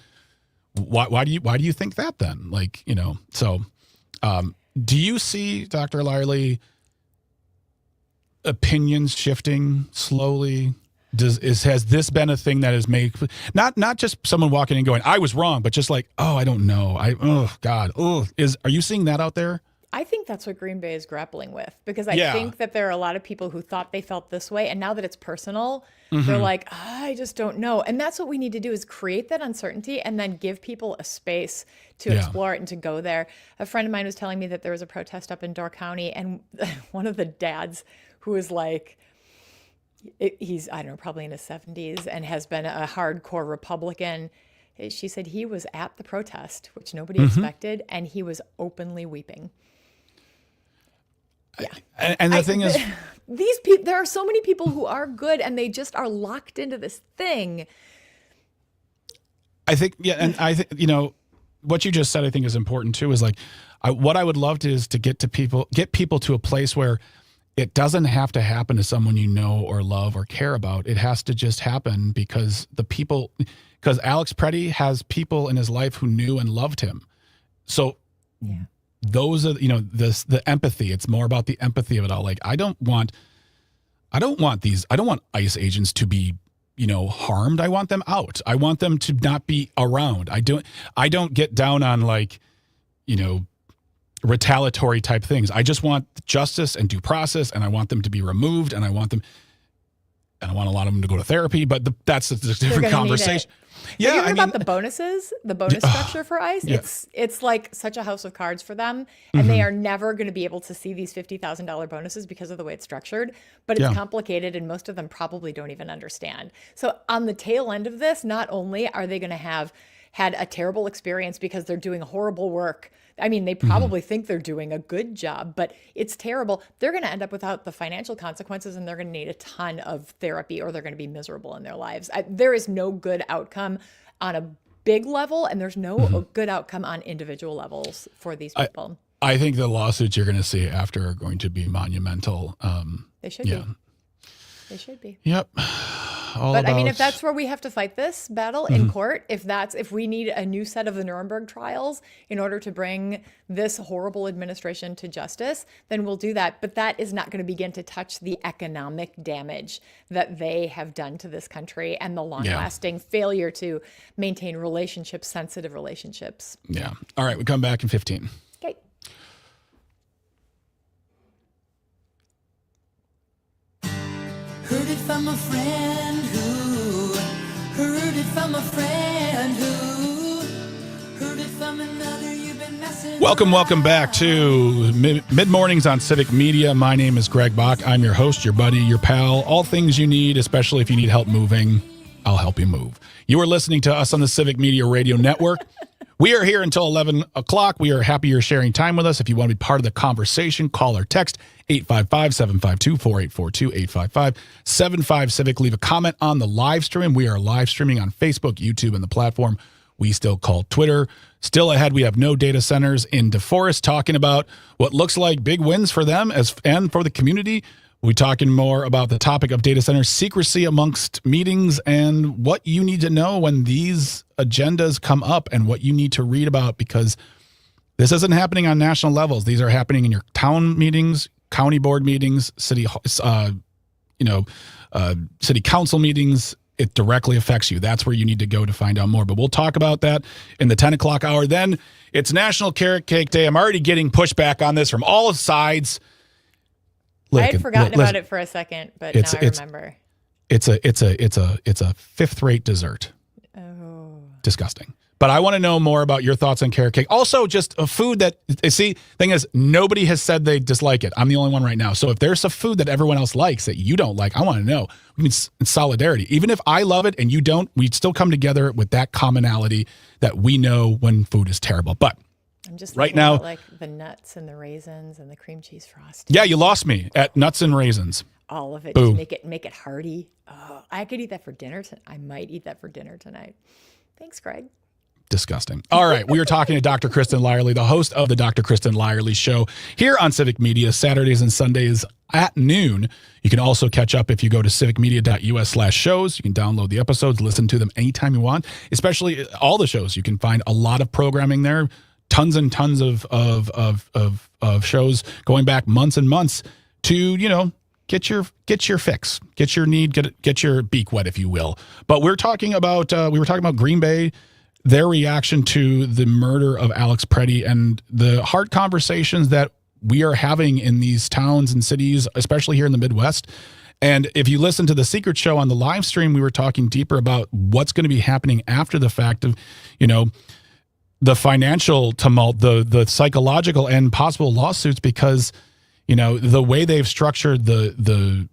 why do you think that then? Like, so do you see, Dr. Lyerly, opinions shifting slowly? Has this been a thing that has made not just someone walking in going, I was wrong, but just like, oh, I don't know. Are you seeing that out there? I think that's what Green Bay is grappling with, because I think that there are a lot of people who thought they felt this way, and now that it's personal, they're like, I just don't know. And that's what we need to do, is create that uncertainty and then give people a space to explore it and to go there. A friend of mine was telling me that there was a protest up in Door County, and one of the dads who was like, he's, I don't know, probably in his 70s and has been a hardcore Republican. She said he was at the protest, which nobody expected, and he was openly weeping. Yeah. And the thing is, these people, there are so many people who are good and they just are locked into this thing. I think, and I think, what you just said, I think is important too, is like, what I would love to is to get people to a place where it doesn't have to happen to someone you know or love or care about. It has to just happen because Alex Preddy has people in his life who knew and loved him. So those are, the empathy. It's more about the empathy of it all. Like, I don't want ICE agents to be, harmed. I want them out. I want them to not be around. I don't get down on like, retaliatory type things. I just want justice and due process, and I want them to be removed, and I want a lot of them to go to therapy, but that's a different conversation. Yeah, have you heard about the bonuses, the bonus structure for ICE? Yeah. It's like such a house of cards for them, and they are never going to be able to see these $50,000 bonuses because of the way it's structured, but it's complicated, and most of them probably don't even understand. So on the tail end of this, not only are they going to have had a terrible experience because they're doing horrible work. I mean, they probably think they're doing a good job, but it's terrible. They're going to end up without the financial consequences, and they're going to need a ton of therapy, or they're going to be miserable in their lives. There is no good outcome on a big level, and there's no good outcome on individual levels for these people. I think the lawsuits you're going to see after are going to be monumental. They should be. They should be. Yep. But I mean, if that's where we have to fight this battle in court, if we need a new set of the Nuremberg trials in order to bring this horrible administration to justice, then we'll do that. But that is not going to begin to touch the economic damage that they have done to this country and the long-lasting failure to maintain relationships, sensitive relationships. Yeah. All right. We come back in 15. Okay. Heard it from a friend who Welcome back to Mid Mornings on Civic Media. My name is Greg Bach. I'm your host, your buddy, your pal. All things you need, especially if you need help moving, I'll help you move. You are listening to us on the Civic Media Radio Network. We are here until 11 o'clock. We are happy you're sharing time with us. If you want to be part of the conversation, call or text 855-752-4842, 855-75-CIVIC. Leave a comment on the live stream. We are live streaming on Facebook, YouTube, and the platform we still call Twitter. Still ahead, we have no data centers in DeForest, talking about what looks like big wins for them and for the community. We're talking more about the topic of data center secrecy amongst meetings and what you need to know when these agendas come up and what you need to read about, because this isn't happening on national levels. These are happening in your town meetings, county board meetings, city council meetings. It directly affects you. That's where you need to go to find out more. But we'll talk about that in the 10 o'clock hour. Then it's National Carrot Cake Day. I'm already getting pushback on this from all sides. I had forgotten about it for a second, but now I remember. It's a fifth-rate dessert. Oh. Disgusting. But I want to know more about your thoughts on carrot cake. Also, just a food that, thing is, nobody has said they dislike it. I'm the only one right now. So if there's a food that everyone else likes that you don't like, I want to know. I mean, it's solidarity. Even if I love it and you don't, we still come together with that commonality that we know when food is terrible. But I'm just right now, like the nuts and the raisins and the cream cheese frosting. Yeah, you lost me at nuts and raisins. All of it. Boom. Just make it hearty. Oh, I could eat that for dinner. I might eat that for dinner tonight. Thanks, Greg. Disgusting. All right. We are talking to Dr. Kristen Lyerly, the host of the Dr. Kristen Lyerly Show here on Civic Media, Saturdays and Sundays at noon. You can also catch up if you go to civicmedia.us/shows. You can download the episodes, listen to them anytime you want, especially all the shows. You can find a lot of programming there, tons and tons of shows going back months and months to, get your fix, get your need, get your beak wet, if you will. But we were talking about Green Bay, their reaction to the murder of Alex Preddy, and the hard conversations that we are having in these towns and cities, especially here in the Midwest. And if you listen to the Secret Show on the live stream, we were talking deeper about what's going to be happening after the fact of, the financial tumult, the psychological and possible lawsuits, because, the way they've structured the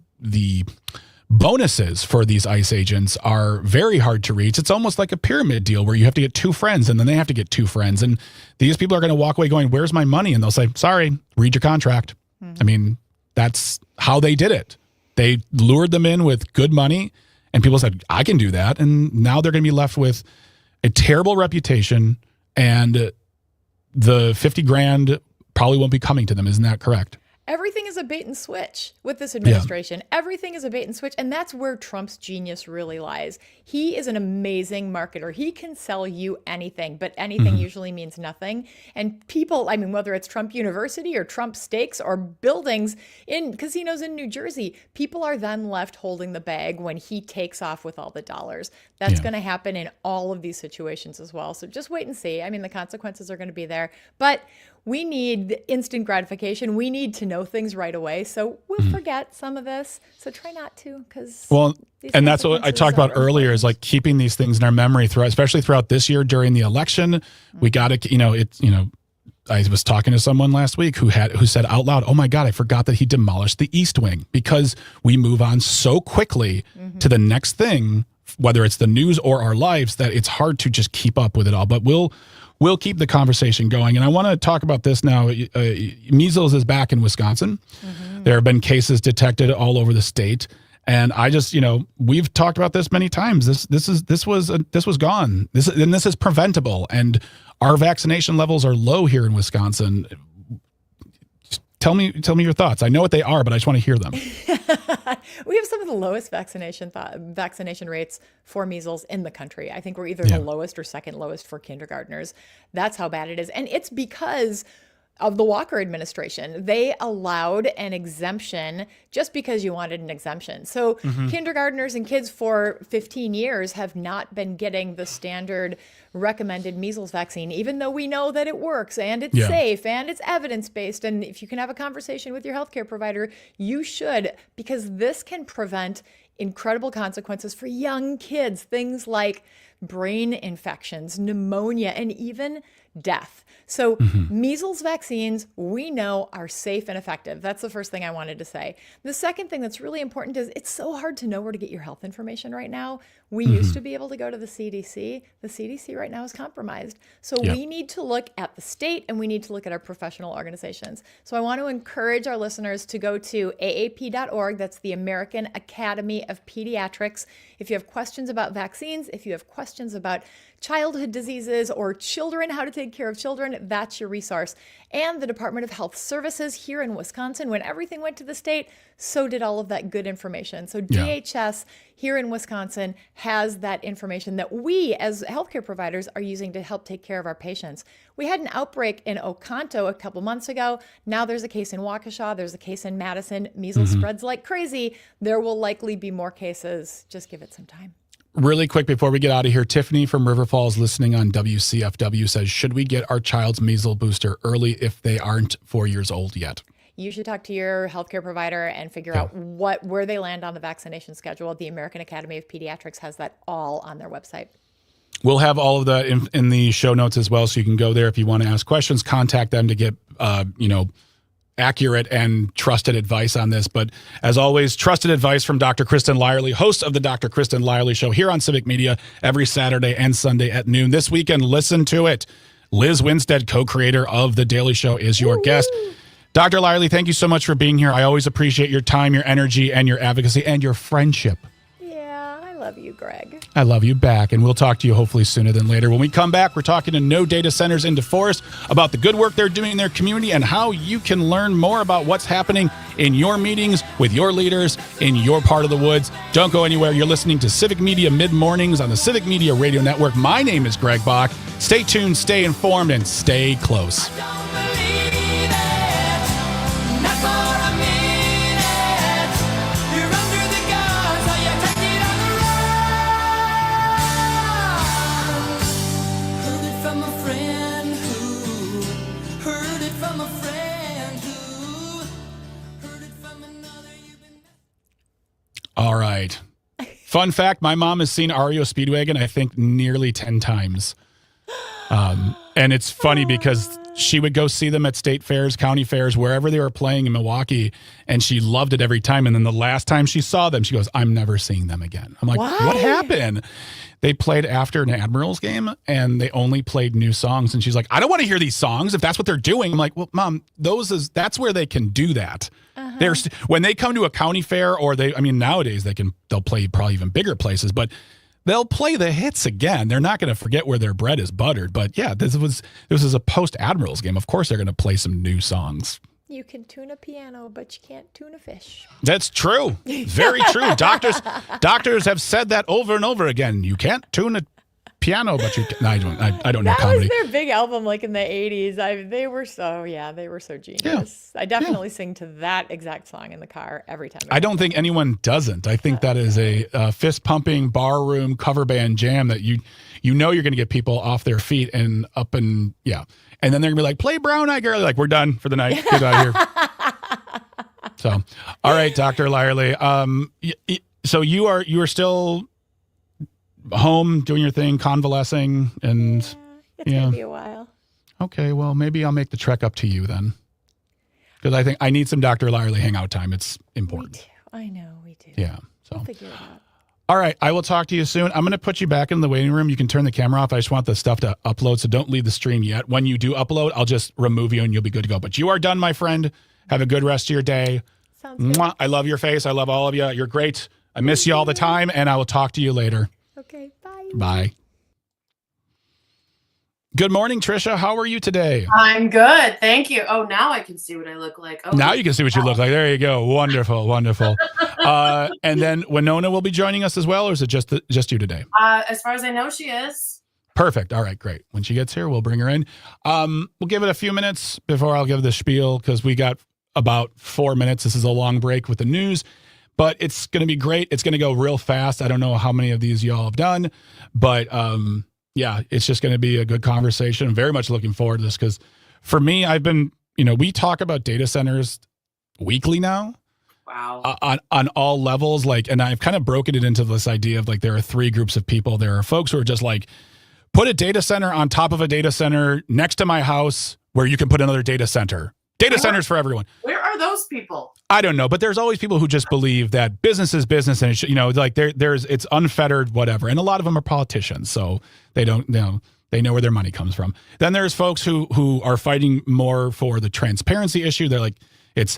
bonuses for these ICE agents are very hard to reach. It's almost like a pyramid deal where you have to get two friends and then they have to get two friends. And these people are going to walk away going, where's my money? And they'll say, sorry, read your contract. Mm-hmm. I mean, that's how they did it. They lured them in with good money and people said, I can do that. And now they're going to be left with a terrible reputation, and the 50 grand probably won't be coming to them. Isn't that correct? Everything is a bait and switch with this administration. Yeah. Everything is a bait and switch. And that's where Trump's genius really lies. He is an amazing marketer. He can sell you anything, but anything usually means nothing. And people, whether it's Trump University or Trump Steaks or buildings in casinos in New Jersey, people are then left holding the bag when he takes off with all the dollars. That's going to happen in all of these situations as well. So just wait and see. The consequences are going to be there. But we need instant gratification. We need to know things right away. So we'll forget some of this. So try not to, because and that's what I talked about earlier, is like keeping these things in our memory throughout, especially throughout this year during the election. We got to, I was talking to someone last week who said out loud, oh my God, I forgot that he demolished the East Wing, because we move on so quickly to the next thing, whether it's the news or our lives, that it's hard to just keep up with it all. But we'll keep the conversation going. And I want to talk about this now. Measles is back in Wisconsin. There have been cases detected all over the state. And I just, we've talked about this many times. This was gone. This is preventable. And our vaccination levels are low here in Wisconsin. Tell me your thoughts. I know what they are, but I just want to hear them. We have some of the lowest vaccination rates for measles in the country. I think we're either the lowest or second lowest for kindergartners. That's how bad it is. And it's because of the Walker administration. They allowed an exemption just because you wanted an exemption. So kindergartners and kids for 15 years have not been getting the standard recommended measles vaccine, even though we know that it works and it's safe and it's evidence-based. And if you can have a conversation with your healthcare provider, you should, because this can prevent incredible consequences for young kids, things like brain infections, pneumonia, and even death. So measles vaccines, we know, are safe and effective. That's the first thing I wanted to say. The second thing that's really important is it's so hard to know where to get your health information right now. We used to be able to go to the CDC. The CDC right now is compromised. So we need to look at the state and we need to look at our professional organizations. So I want to encourage our listeners to go to aap.org. That's the American Academy of Pediatrics. If you have questions about vaccines, if you have questions about childhood diseases or children, how to take care of children, that's your resource. And the Department of Health Services here in Wisconsin, when everything went to the state, so did all of that good information. So DHS here in Wisconsin has that information that we as healthcare providers are using to help take care of our patients. We had an outbreak in Oconto a couple months ago. Now there's a case in Waukesha. There's a case in Madison. Measles spreads like crazy. There will likely be more cases. Just give it some time. Really quick before we get out of here, Tiffany from River Falls listening on WCFW says, should we get our child's measles booster early if they aren't 4 years old yet? You should talk to your healthcare provider and figure out where they land on the vaccination schedule. The American Academy of Pediatrics has that all on their website. We'll have all of that in the show notes as well, so you can go there if you want to ask questions, contact them to get, accurate and trusted advice on this. But as always, trusted advice from Dr. Kristen Lyerly, host of the Dr. Kristen Lyerly Show here on Civic Media every Saturday and Sunday at noon. This weekend, listen to it. Liz Winstead, co-creator of The Daily Show, is your guest. Dr. Lyerly, thank you so much for being here. I always appreciate your time, your energy, and your advocacy, and your friendship. Yeah, I love you, Greg. I love you back, and we'll talk to you hopefully sooner than later. When we come back, we're talking to No Data Centers in DeForest about the good work they're doing in their community and how you can learn more about what's happening in your meetings with your leaders in your part of the woods. Don't go anywhere. You're listening to Civic Media Mid-Mornings on the Civic Media Radio Network. My name is Greg Bach. Stay tuned, stay informed, and stay close. All right. Fun fact, my mom has seen REO Speedwagon, I think, nearly 10 times. And it's funny because she would go see them at state fairs, county fairs, wherever they were playing in Milwaukee, and she loved it every time. And then the last time she saw them, she goes, I'm never seeing them again. I'm like, what happened? They played after an Admirals game, and they only played new songs. And she's like, I don't want to hear these songs if that's what they're doing. I'm like, well, Mom, that's where they can do that. When they come to a county fair, or nowadays they'll play probably even bigger places, but they'll play the hits again. They're not going to forget where their bread is buttered. But yeah, this was a post Admirals game. Of course, they're going to play some new songs. You can tune a piano, but you can't tune a fish. That's true. Very true. Doctors have said that over and over again. You can't tune a piano, but you can. No, I don't know comedy. That was their big album, like in the 80s. They were so genius. Yeah. I definitely sing to that exact song in the car every time. I don't think anyone doesn't. I think that is a fist-pumping, barroom, cover band jam that you know you're going to get people off their feet and up and, yeah. And then they're going to be like, play Brown Eyed Girl. Like, we're done for the night. Get out of here. So, all right, Dr. Lyerly. So you are still home doing your thing, convalescing, and it's gonna be a while. Okay, well, maybe I'll make the trek up to you then, because I think I need some Dr. Lyerly hangout time. It's important. We do. I know we do. Yeah. So we'll figure it out. All right, I will talk to you soon. I'm going to put you back in the waiting room. You can turn the camera off. I just want the stuff to upload, so don't leave the stream yet. When you do upload, I'll just remove you and you'll be good to go. But you are done, my friend. Have a good rest of your day. Sounds good. Mwah. I love your face. I love all of you. You're great. I miss you all the time, and I will talk to you later. Okay, bye. Bye. Good morning, Trisha. How are you today? I'm good. Thank you. Oh, now I can see what I look like. Oh, now you can see what you look like. There you go. Wonderful, wonderful. And then Winona will be joining us as well, or is it just you today? As far as I know, she is. Perfect. All right, great. When she gets here, we'll bring her in. We'll give it a few minutes before I'll give the spiel, because we got about 4 minutes. This is a long break with the news, but it's going to be great. It's going to go real fast. I don't know how many of these y'all have done, but yeah, it's just going to be a good conversation. I'm very much looking forward to this, because for me, I've been, we talk about data centers weekly now. Wow. On all levels, and I've kind of broken it into this idea of there are three groups of people. There are folks who are just Put a data center on top of a data center next to my house where you can put another data center. Data centers for everyone. Where are those people? I don't know, but there's always people who just believe that business is business, and it should, like it's unfettered, whatever. And a lot of them are politicians, so they don't they know where their money comes from. Then there's folks who are fighting more for the transparency issue. They're like, it's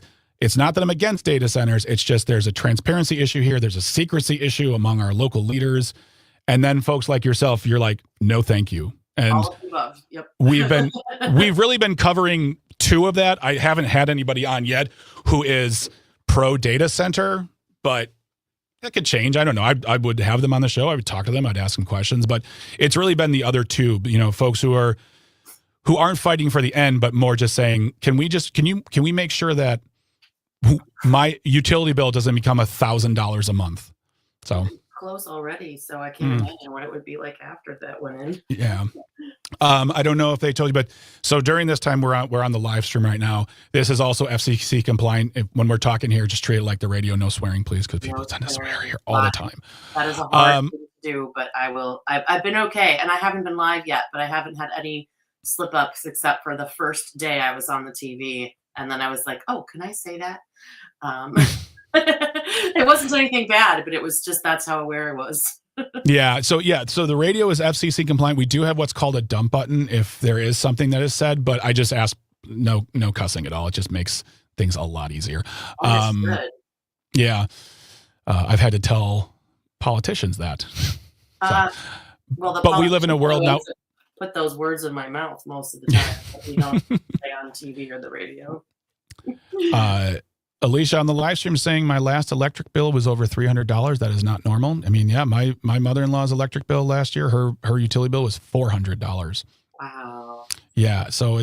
not that I'm against data centers. It's just there's a transparency issue here. There's a secrecy issue among our local leaders. And then folks like yourself, you're like, no, thank you. And All of the above. Yep. we've really been covering two of that. I haven't had anybody on yet who is pro data center, but that could change. I don't know. I would have them on the show. I would talk to them. I'd ask them questions, but it's really been the other two, folks who aren't fighting for the end, but more just saying, can we make sure that my utility bill doesn't become $1,000 a month? So close already, so I can't imagine what it would be like after that went in. Yeah. I don't know if they told you, but so during this time we're on the live stream right now. This is also FCC compliant. When we're talking here, just treat it like the radio, no swearing, please, because people tend to swear here all the time. That is a hard thing to do, but I will. I've been okay, and I haven't been live yet, but I haven't had any slip ups except for the first day I was on the TV, and then I was like, oh, can I say that? It wasn't anything bad, but it was just that's how aware I was. So the radio is FCC compliant. We do have what's called a dump button if there is something that is said, but I just ask no cussing at all. It just makes things a lot easier. Yeah. I've had to tell politicians that. But we live in a world now. Put those words in my mouth most of the time. We don't say on TV or the radio. Alicia on the live stream saying my last electric bill was over $300. That is not normal. I mean, yeah, my mother-in-law's electric bill last year, her utility bill was $400. Wow. Yeah, so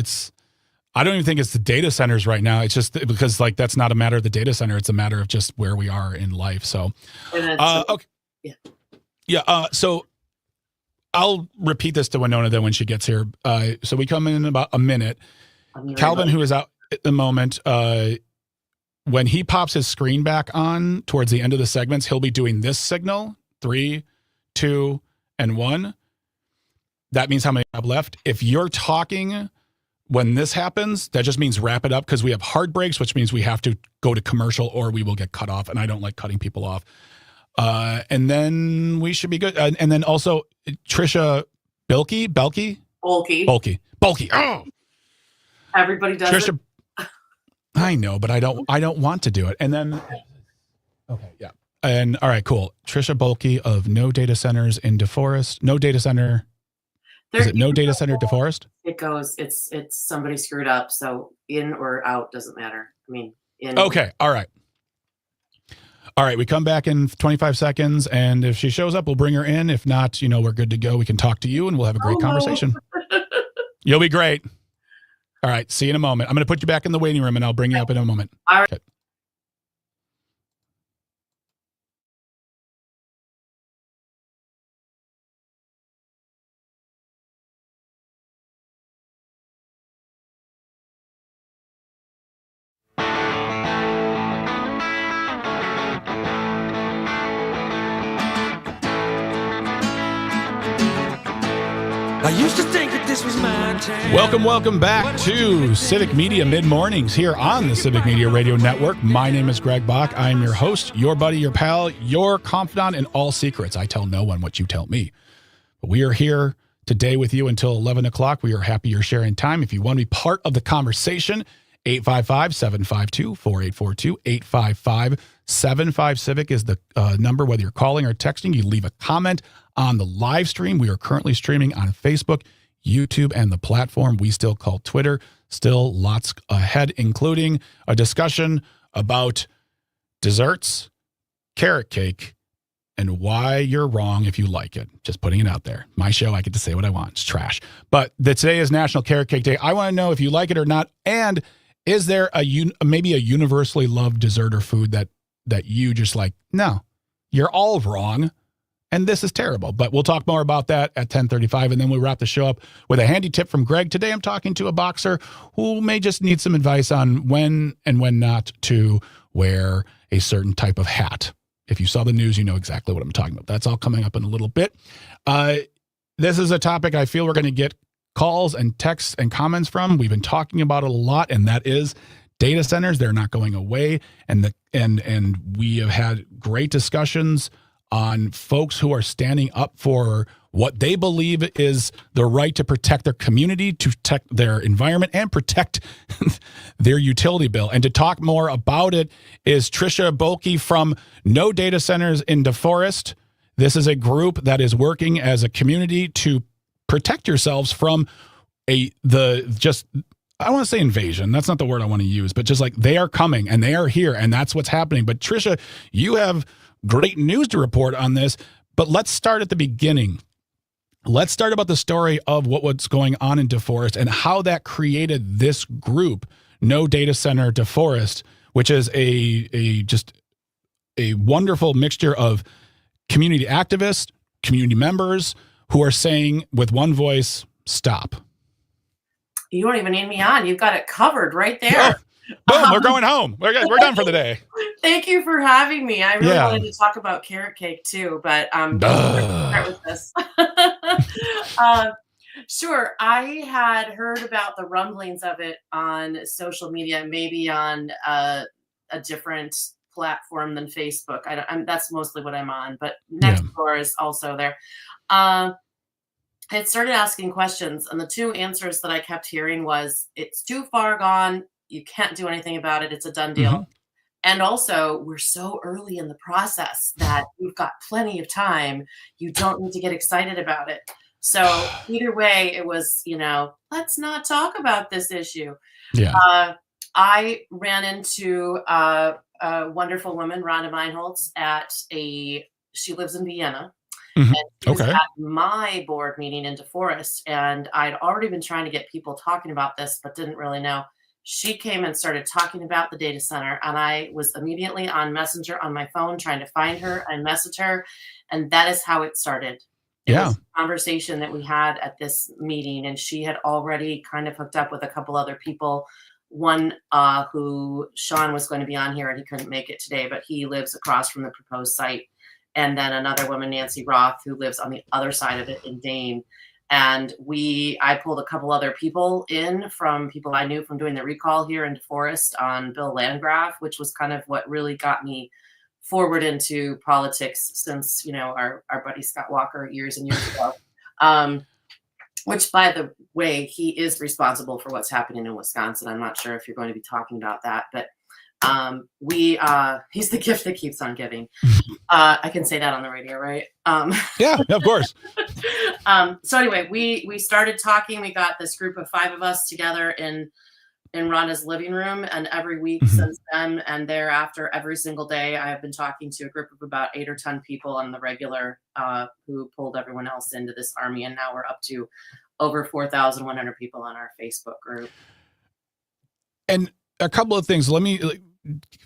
I don't even think it's the data centers right now. It's just because that's not a matter of the data center. It's a matter of just where we are in life. So, okay. Yeah. So I'll repeat this to Winona then when she gets here. So we come in about a minute. Calvin, who is out at the moment, when he pops his screen back on towards the end of the segments, he'll be doing this signal, 3, 2, and 1. That means how many I have left. If you're talking when this happens, that just means wrap it up because we have hard breaks, which means we have to go to commercial or we will get cut off. And I don't like cutting people off. And then we should be good. And then also Trisha Bulky. Oh, everybody does Trisha, it. I know, but I don't want to do it. And then, okay, yeah. And all right, cool. Trisha Bulky of No Data Centers in DeForest. No Data Center. Is it No Data Center DeForest? It goes, it's somebody screwed up. So in or out doesn't matter. I mean, in. Okay. All right. We come back in 25 seconds. And if she shows up, we'll bring her in. If not, we're good to go. We can talk to you and we'll have a great conversation. You'll be great. All right. See you in a moment. I'm going to put you back in the waiting room and I'll bring you up in a moment. All right. Okay. I used to think that this was my time. Welcome back to Civic Media Mid-Mornings here on the Civic Media Radio Network. My name is Greg Bach. I am your host, your buddy, your pal, your confidant in all secrets. I tell no one what you tell me. But we are here today with you until 11 o'clock. We are happy you're sharing time. If you want to be part of the conversation, 855-752-4842, 855-75-CIVIC is the number, whether you're calling or texting. You leave a comment on the live stream. We are currently streaming on Facebook, YouTube, and the platform we still call Twitter. Still lots ahead, including a discussion about desserts, carrot cake, and why you're wrong if you like it. Just putting it out there. My show, I get to say what I want. It's trash. But today is National Carrot Cake Day. I want to know if you like it or not, and is there maybe a universally loved dessert or food that you just like, no, you're all wrong, and this is terrible. But we'll talk more about that at 10:35, and then we'll wrap the show up with a handy tip from Greg. Today I'm talking to a boxer who may just need some advice on when and when not to wear a certain type of hat. If you saw the news, you know exactly what I'm talking about. That's all coming up in a little bit. this is a topic I feel we're going to get calls and texts and comments from. We've been talking about it a lot, and that is data centers. They're not going away, and we have had great discussions on folks who are standing up for what they believe is the right to protect their community, to protect their environment, and protect their utility bill. And to talk more about it is Trisha Bolke from No Data Centers in DeForest. This is a group that is working as a community to protect yourselves from I don't want to say invasion. That's not the word I want to use, but just like they are coming and they are here and that's what's happening. But Trisha, you have great news to report on this, but let's start at the beginning. Let's start about the story of what's going on in DeForest and how that created this group, No Data Center DeForest, which is just a wonderful mixture of community activists, community members who are saying with one voice, stop. You don't even need me on. You've got it covered right there. Boom, we're going home. We're done for the day. Thank you for having me. I really wanted to talk about carrot cake too, but start with this. Sure. I had heard about the rumblings of it on social media, maybe on a different platform than Facebook. That's mostly what I'm on, but Nextdoor is also there. I had started asking questions, and the two answers that I kept hearing was, it's too far gone. You can't do anything about it. It's a done deal. Mm-hmm. And also, we're so early in the process that we've got plenty of time. You don't need to get excited about it. So either way, it was, let's not talk about this issue. Yeah. I ran into a wonderful woman, Rhonda Meinholz, she lives in Vienna. Mm-hmm. And she was at my board meeting in DeForest, and I'd already been trying to get people talking about this, but didn't really know. She came and started talking about the data center, and I was immediately on Messenger on my phone trying to find her and message her, and that is how it started. It was a conversation that we had at this meeting, and she had already kind of hooked up with a couple other people. One who Sean was going to be on here, and he couldn't make it today, but he lives across from the proposed site. And then another woman, Nancy Roth, who lives on the other side of it in Dane. And I pulled a couple other people in from people I knew from doing the recall here in DeForest on Bill Landgraf, which was kind of what really got me forward into politics since, our buddy Scott Walker years and years ago. Which, by the way, he is responsible for what's happening in Wisconsin. I'm not sure if you're going to be talking about that, but he's the gift that keeps on giving. I can say that on the radio, right? Yeah, of course. So anyway, we started talking. We got this group of 5 of us together in Rhonda's living room, and every week since then and thereafter, every single day, I have been talking to a group of about 8 or 10 people on the regular who pulled everyone else into this army, and now we're up to over 4,100 people on our Facebook group. And a couple of things.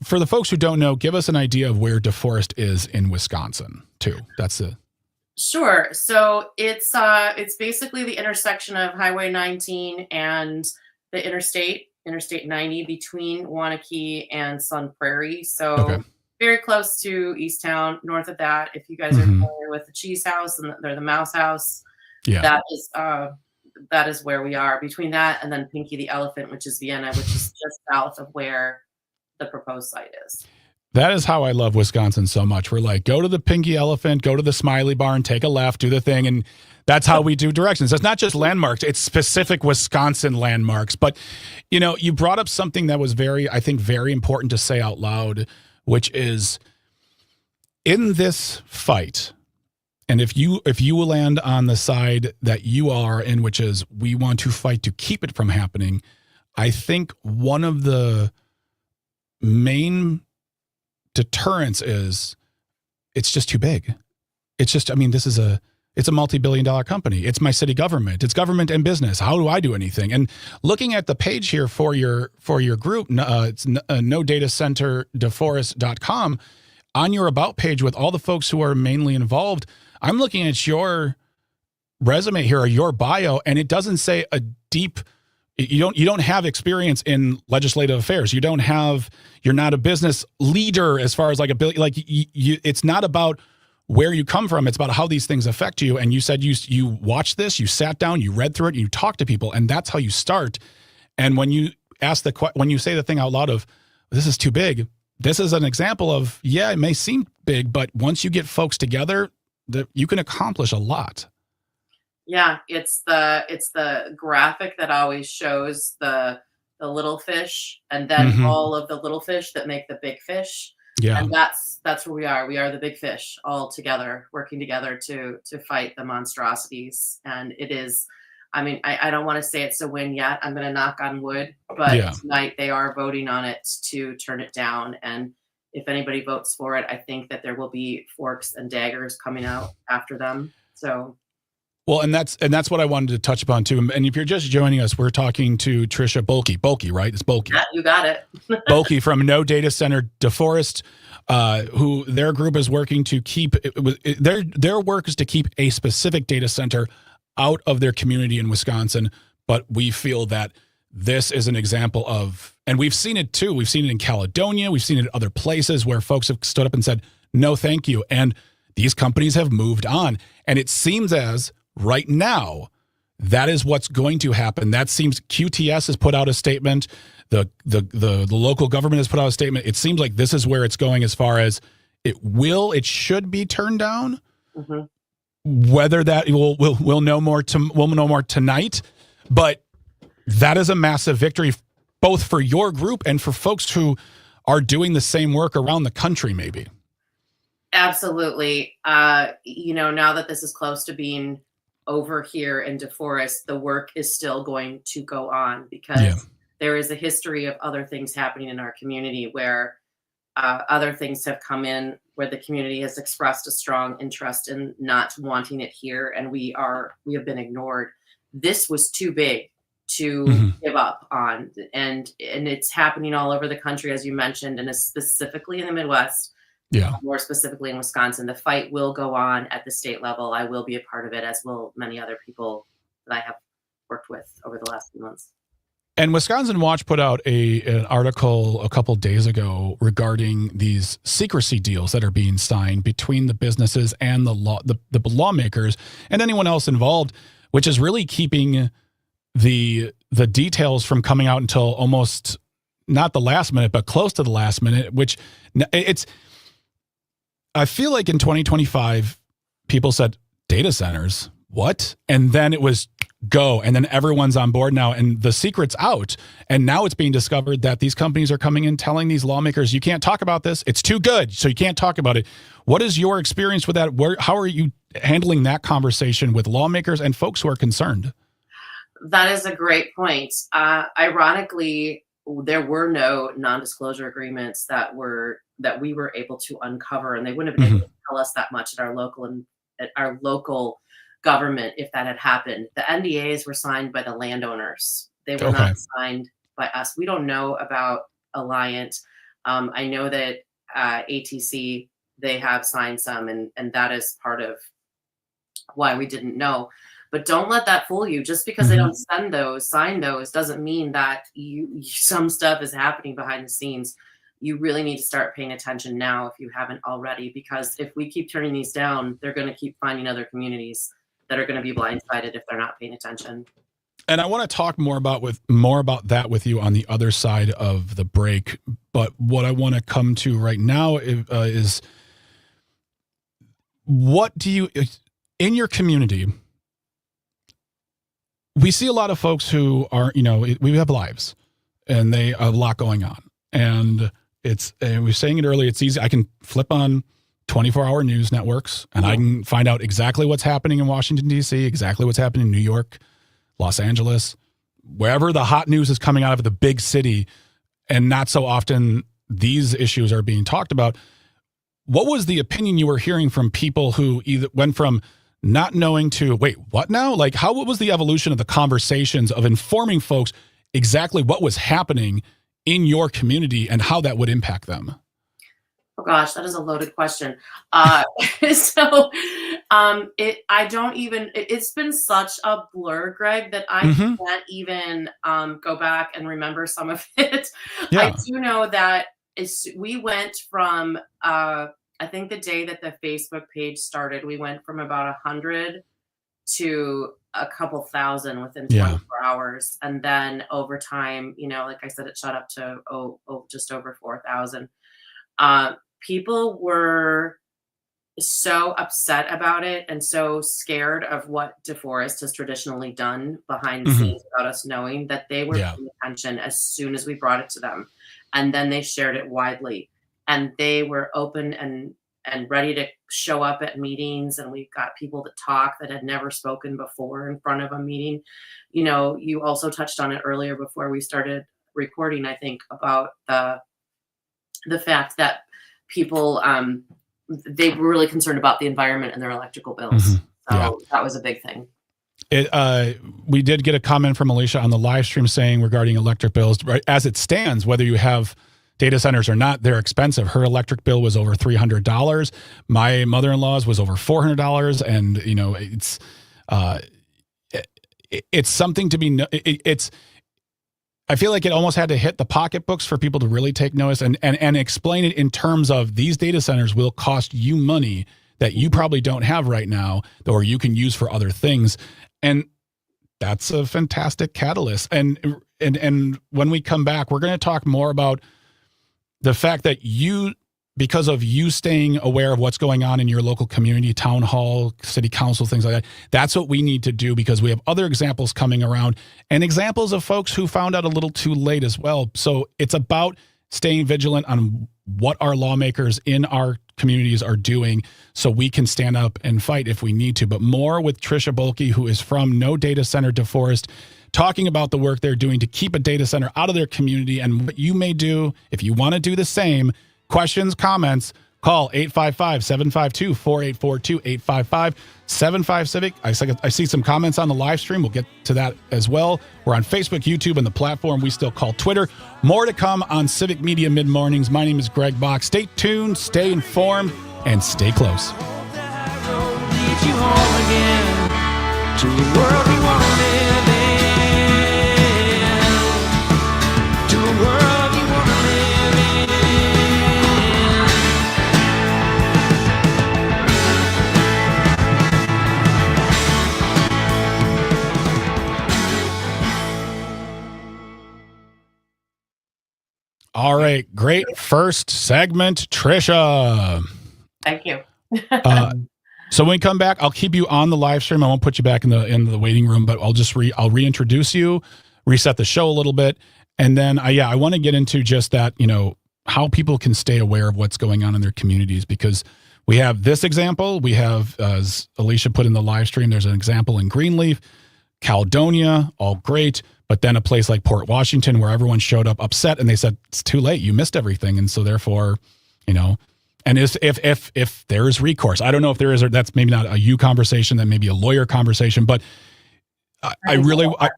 For the folks who don't know, give us an idea of where DeForest is in Wisconsin, too. Sure. So it's basically the intersection of Highway 19 and the Interstate 90 between Waunakee and Sun Prairie. So very close to Easttown. North of that, if you guys are familiar with the Cheese House and the Mouse House, that is where we are. Between that and then Pinky the Elephant, which is Vienna, which is just south of where the proposed site is. That is how I love Wisconsin so much. We're like, go to the Pinky Elephant, go to the Smiley Barn, take a left, do the thing. And that's how we do directions. It's not just landmarks. It's specific Wisconsin landmarks. But, you brought up something that was very important to say out loud, which is in this fight. And if you land on the side that you are in, which is we want to fight to keep it from happening, I think one of the main deterrence is it's just too big. It's just, it's a multi-billion-dollar company. It's my city government. It's government and business. How do I do anything? And looking at the page here for your group, it's nodatacenterdeforest.com. On your about page with all the folks who are mainly involved, I'm looking at your resume here, or your bio, and it doesn't say a deep. You don't have experience in legislative affairs. You're not a business leader as far as it's not about where you come from. It's about how these things affect you. And you said you watched this, you sat down, you read through it, and you talked to people, and that's how you start. And when you when you say the thing out loud of, this is too big, this is an example of, yeah, it may seem big, but once you get folks together, you can accomplish a lot. Yeah, it's the graphic that always shows the little fish, and then all of the little fish that make the big fish. Yeah. And that's where we are. We are the big fish all together, working together to fight the monstrosities. And it is, I mean, I don't want to say it's a win yet. I'm going to knock on wood, but tonight they are voting on it to turn it down. And if anybody votes for it, I think that there will be forks and daggers coming out after them. So. Well, and that's what I wanted to touch upon too. And if you're just joining us, we're talking to Tricia Bulkey, right? It's Bulkey. Yeah, you got it. Bulkey from No Data Center DeForest, who their group is working to keep their work is to keep a specific data center out of their community in Wisconsin. But we feel that this is an example of, and we've seen it too. We've seen it in Caledonia. We've seen it in other places where folks have stood up and said, no, thank you. And these companies have moved on. And it seems as right now, that is what's going to happen. That seems QTS has put out a statement. The local government has put out a statement. It seems like this is where it's going as far as it should be turned down. Whether that we'll know more we'll know more tonight, but that is a massive victory both for your group and for folks who are doing the same work around the country, maybe. Absolutely. Now that this is close to being over here in DeForest, the work is still going to go on because there is a history of other things happening in our community where other things have come in where the community has expressed a strong interest in not wanting it here, and we have been ignored. This was too big to give up on, and it's happening all over the country, as you mentioned, and specifically in the Midwest. More specifically in Wisconsin. The fight will go on at the state level. I will be a part of it, as will many other people that I have worked with over the last few months. And Wisconsin Watch put out an article a couple days ago regarding these secrecy deals that are being signed between the businesses and the lawmakers and anyone else involved, which is really keeping the details from coming out until almost not the last minute, but close to the last minute, which I feel like in 2025, people said, data centers, what? And then it was go. And then everyone's on board now. And the secret's out. And now it's being discovered that these companies are coming in telling these lawmakers, you can't talk about this. It's too good. So you can't talk about it. What is your experience with that? How are you handling that conversation with lawmakers and folks who are concerned? That is a great point. Ironically, there were no non-disclosure agreements that we were able to uncover, and they wouldn't have been able to tell us that much at our local government if that had happened. The NDAs were signed by the landowners. They were not signed by us. We don't know about Alliant. I know that ATC, they have signed some, and that is part of why we didn't know. But don't let that fool you. Just because they don't sign those, doesn't mean that some stuff is happening behind the scenes. You really need to start paying attention now if you haven't already, because if we keep turning these down, they're going to keep finding other communities that are going to be blindsided if they're not paying attention. And I want to talk more about that with you on the other side of the break. But what I want to come to right now is what do you, in your community, we see a lot of folks who are, we have lives and they have a lot going on. And we were saying it earlier, it's easy. I can flip on 24-hour news networks and I can find out exactly what's happening in Washington, D.C., exactly what's happening in New York, Los Angeles, wherever the hot news is coming out of the big city. And not so often these issues are being talked about. What was the opinion you were hearing from people who either went from not knowing to, wait, what now? Like, what was the evolution of the conversations of informing folks exactly what was happening in your community and how that would impact them? Oh gosh, that is a loaded question. It's been such a blur, Greg, that I can't even go back and remember some of it. Yeah. I do know that we went from I think the day that the Facebook page started, we went from about 100 to a couple thousand within 24 hours. And then over time, like I said, it shot up to just over 4,000. People were so upset about it and so scared of what DeForest has traditionally done behind the scenes without us knowing, that they were paying attention as soon as we brought it to them. And then they shared it widely, and they were open and ready to show up at meetings. And we got people to talk that had never spoken before in front of a meeting. You also touched on it earlier before we started recording, I think, about the fact that people, they were really concerned about the environment and their electrical bills. So that was a big thing. We did get a comment from Alicia on the live stream saying regarding electric bills, right, as it stands, whether you have data centers or not, they're expensive. Her electric bill was over $300. My mother-in-law's was over $400. And, it's something to be, I feel like it almost had to hit the pocketbooks for people to really take notice and explain it in terms of these data centers will cost you money that you probably don't have right now, or you can use for other things. And that's a fantastic catalyst. And when we come back, we're going to talk more about the fact that because of you staying aware of what's going on in your local community, town hall, city council, things like that, that's what we need to do, because we have other examples coming around and examples of folks who found out a little too late as well. So it's about staying vigilant on what our lawmakers in our communities are doing so we can stand up and fight if we need to. But more with Tricia Bolke, who is from No Data Center DeForest, talking about the work they're doing to keep a data center out of their community and what you may do if you want to do the same. Questions, comments, call 855-752-4842, 855-75-CIVIC. I see some comments on the live stream. We'll get to that as well. We're on Facebook, YouTube, and the platform we still call Twitter. More to come on Civic Media Mid-Mornings. My name is Greg Bach. Stay tuned, stay informed, and stay close. Lead you home again to the world we want to live in. To a world you want to live in. All right, great first segment, Tricia. Thank you. So when we come back, I'll keep you on the live stream. I won't put you back in the waiting room, but I'll reintroduce you, reset the show a little bit, and then I want to get into just that, how people can stay aware of what's going on in their communities, because we have this example. We have, as Alicia put in the live stream, there's an example in Greenleaf, Caledonia, all great. But then a place like Port Washington, where everyone showed up upset and they said, it's too late. You missed everything. And so therefore, and if there is recourse, I don't know if there is, or that's maybe not a you conversation, that may be a lawyer conversation, but what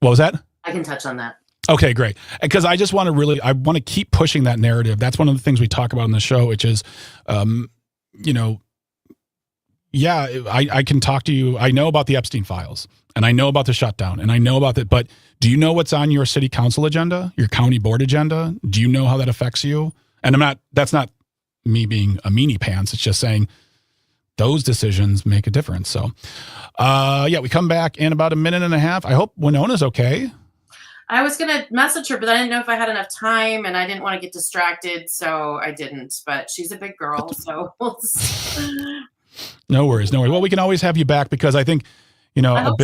was that? I can touch on that. Okay, great. Because I just want to keep pushing that narrative. That's one of the things we talk about on the show, which is, I can talk to you. I know about the Epstein files, and I know about the shutdown, and I know about that. But do you know what's on your city council agenda, your county board agenda? Do you know how that affects you? And that's not me being a meanie pants. It's just saying those decisions make a difference. So, we come back in about a minute and a half. I hope Winona's okay. I was going to message her, but I didn't know if I had enough time, and I didn't want to get distracted, so I didn't. But she's a big girl, so we'll see. No worries. Well, we can always have you back, because I think, another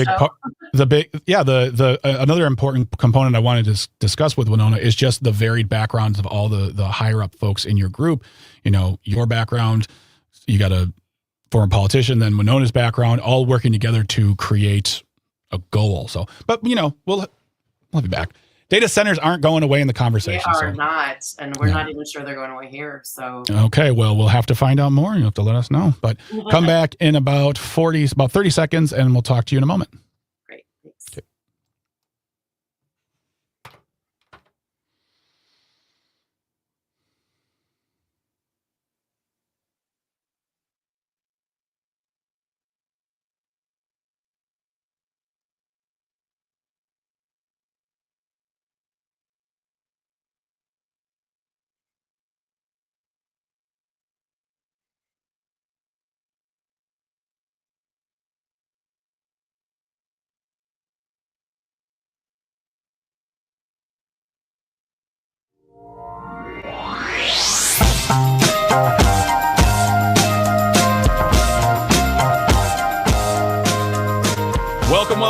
important component I wanted to discuss with Winona is just the varied backgrounds of all the higher up folks in your group. Your background, you got a former politician, then Winona's background, all working together to create a goal. So, but we'll be back. Data centers aren't going away in the conversation. They are not, and we're not even sure they're going away here. So okay, well, we'll have to find out more. You have to let us know. But come back in about 30 seconds, and we'll talk to you in a moment. Great. Thanks. Okay.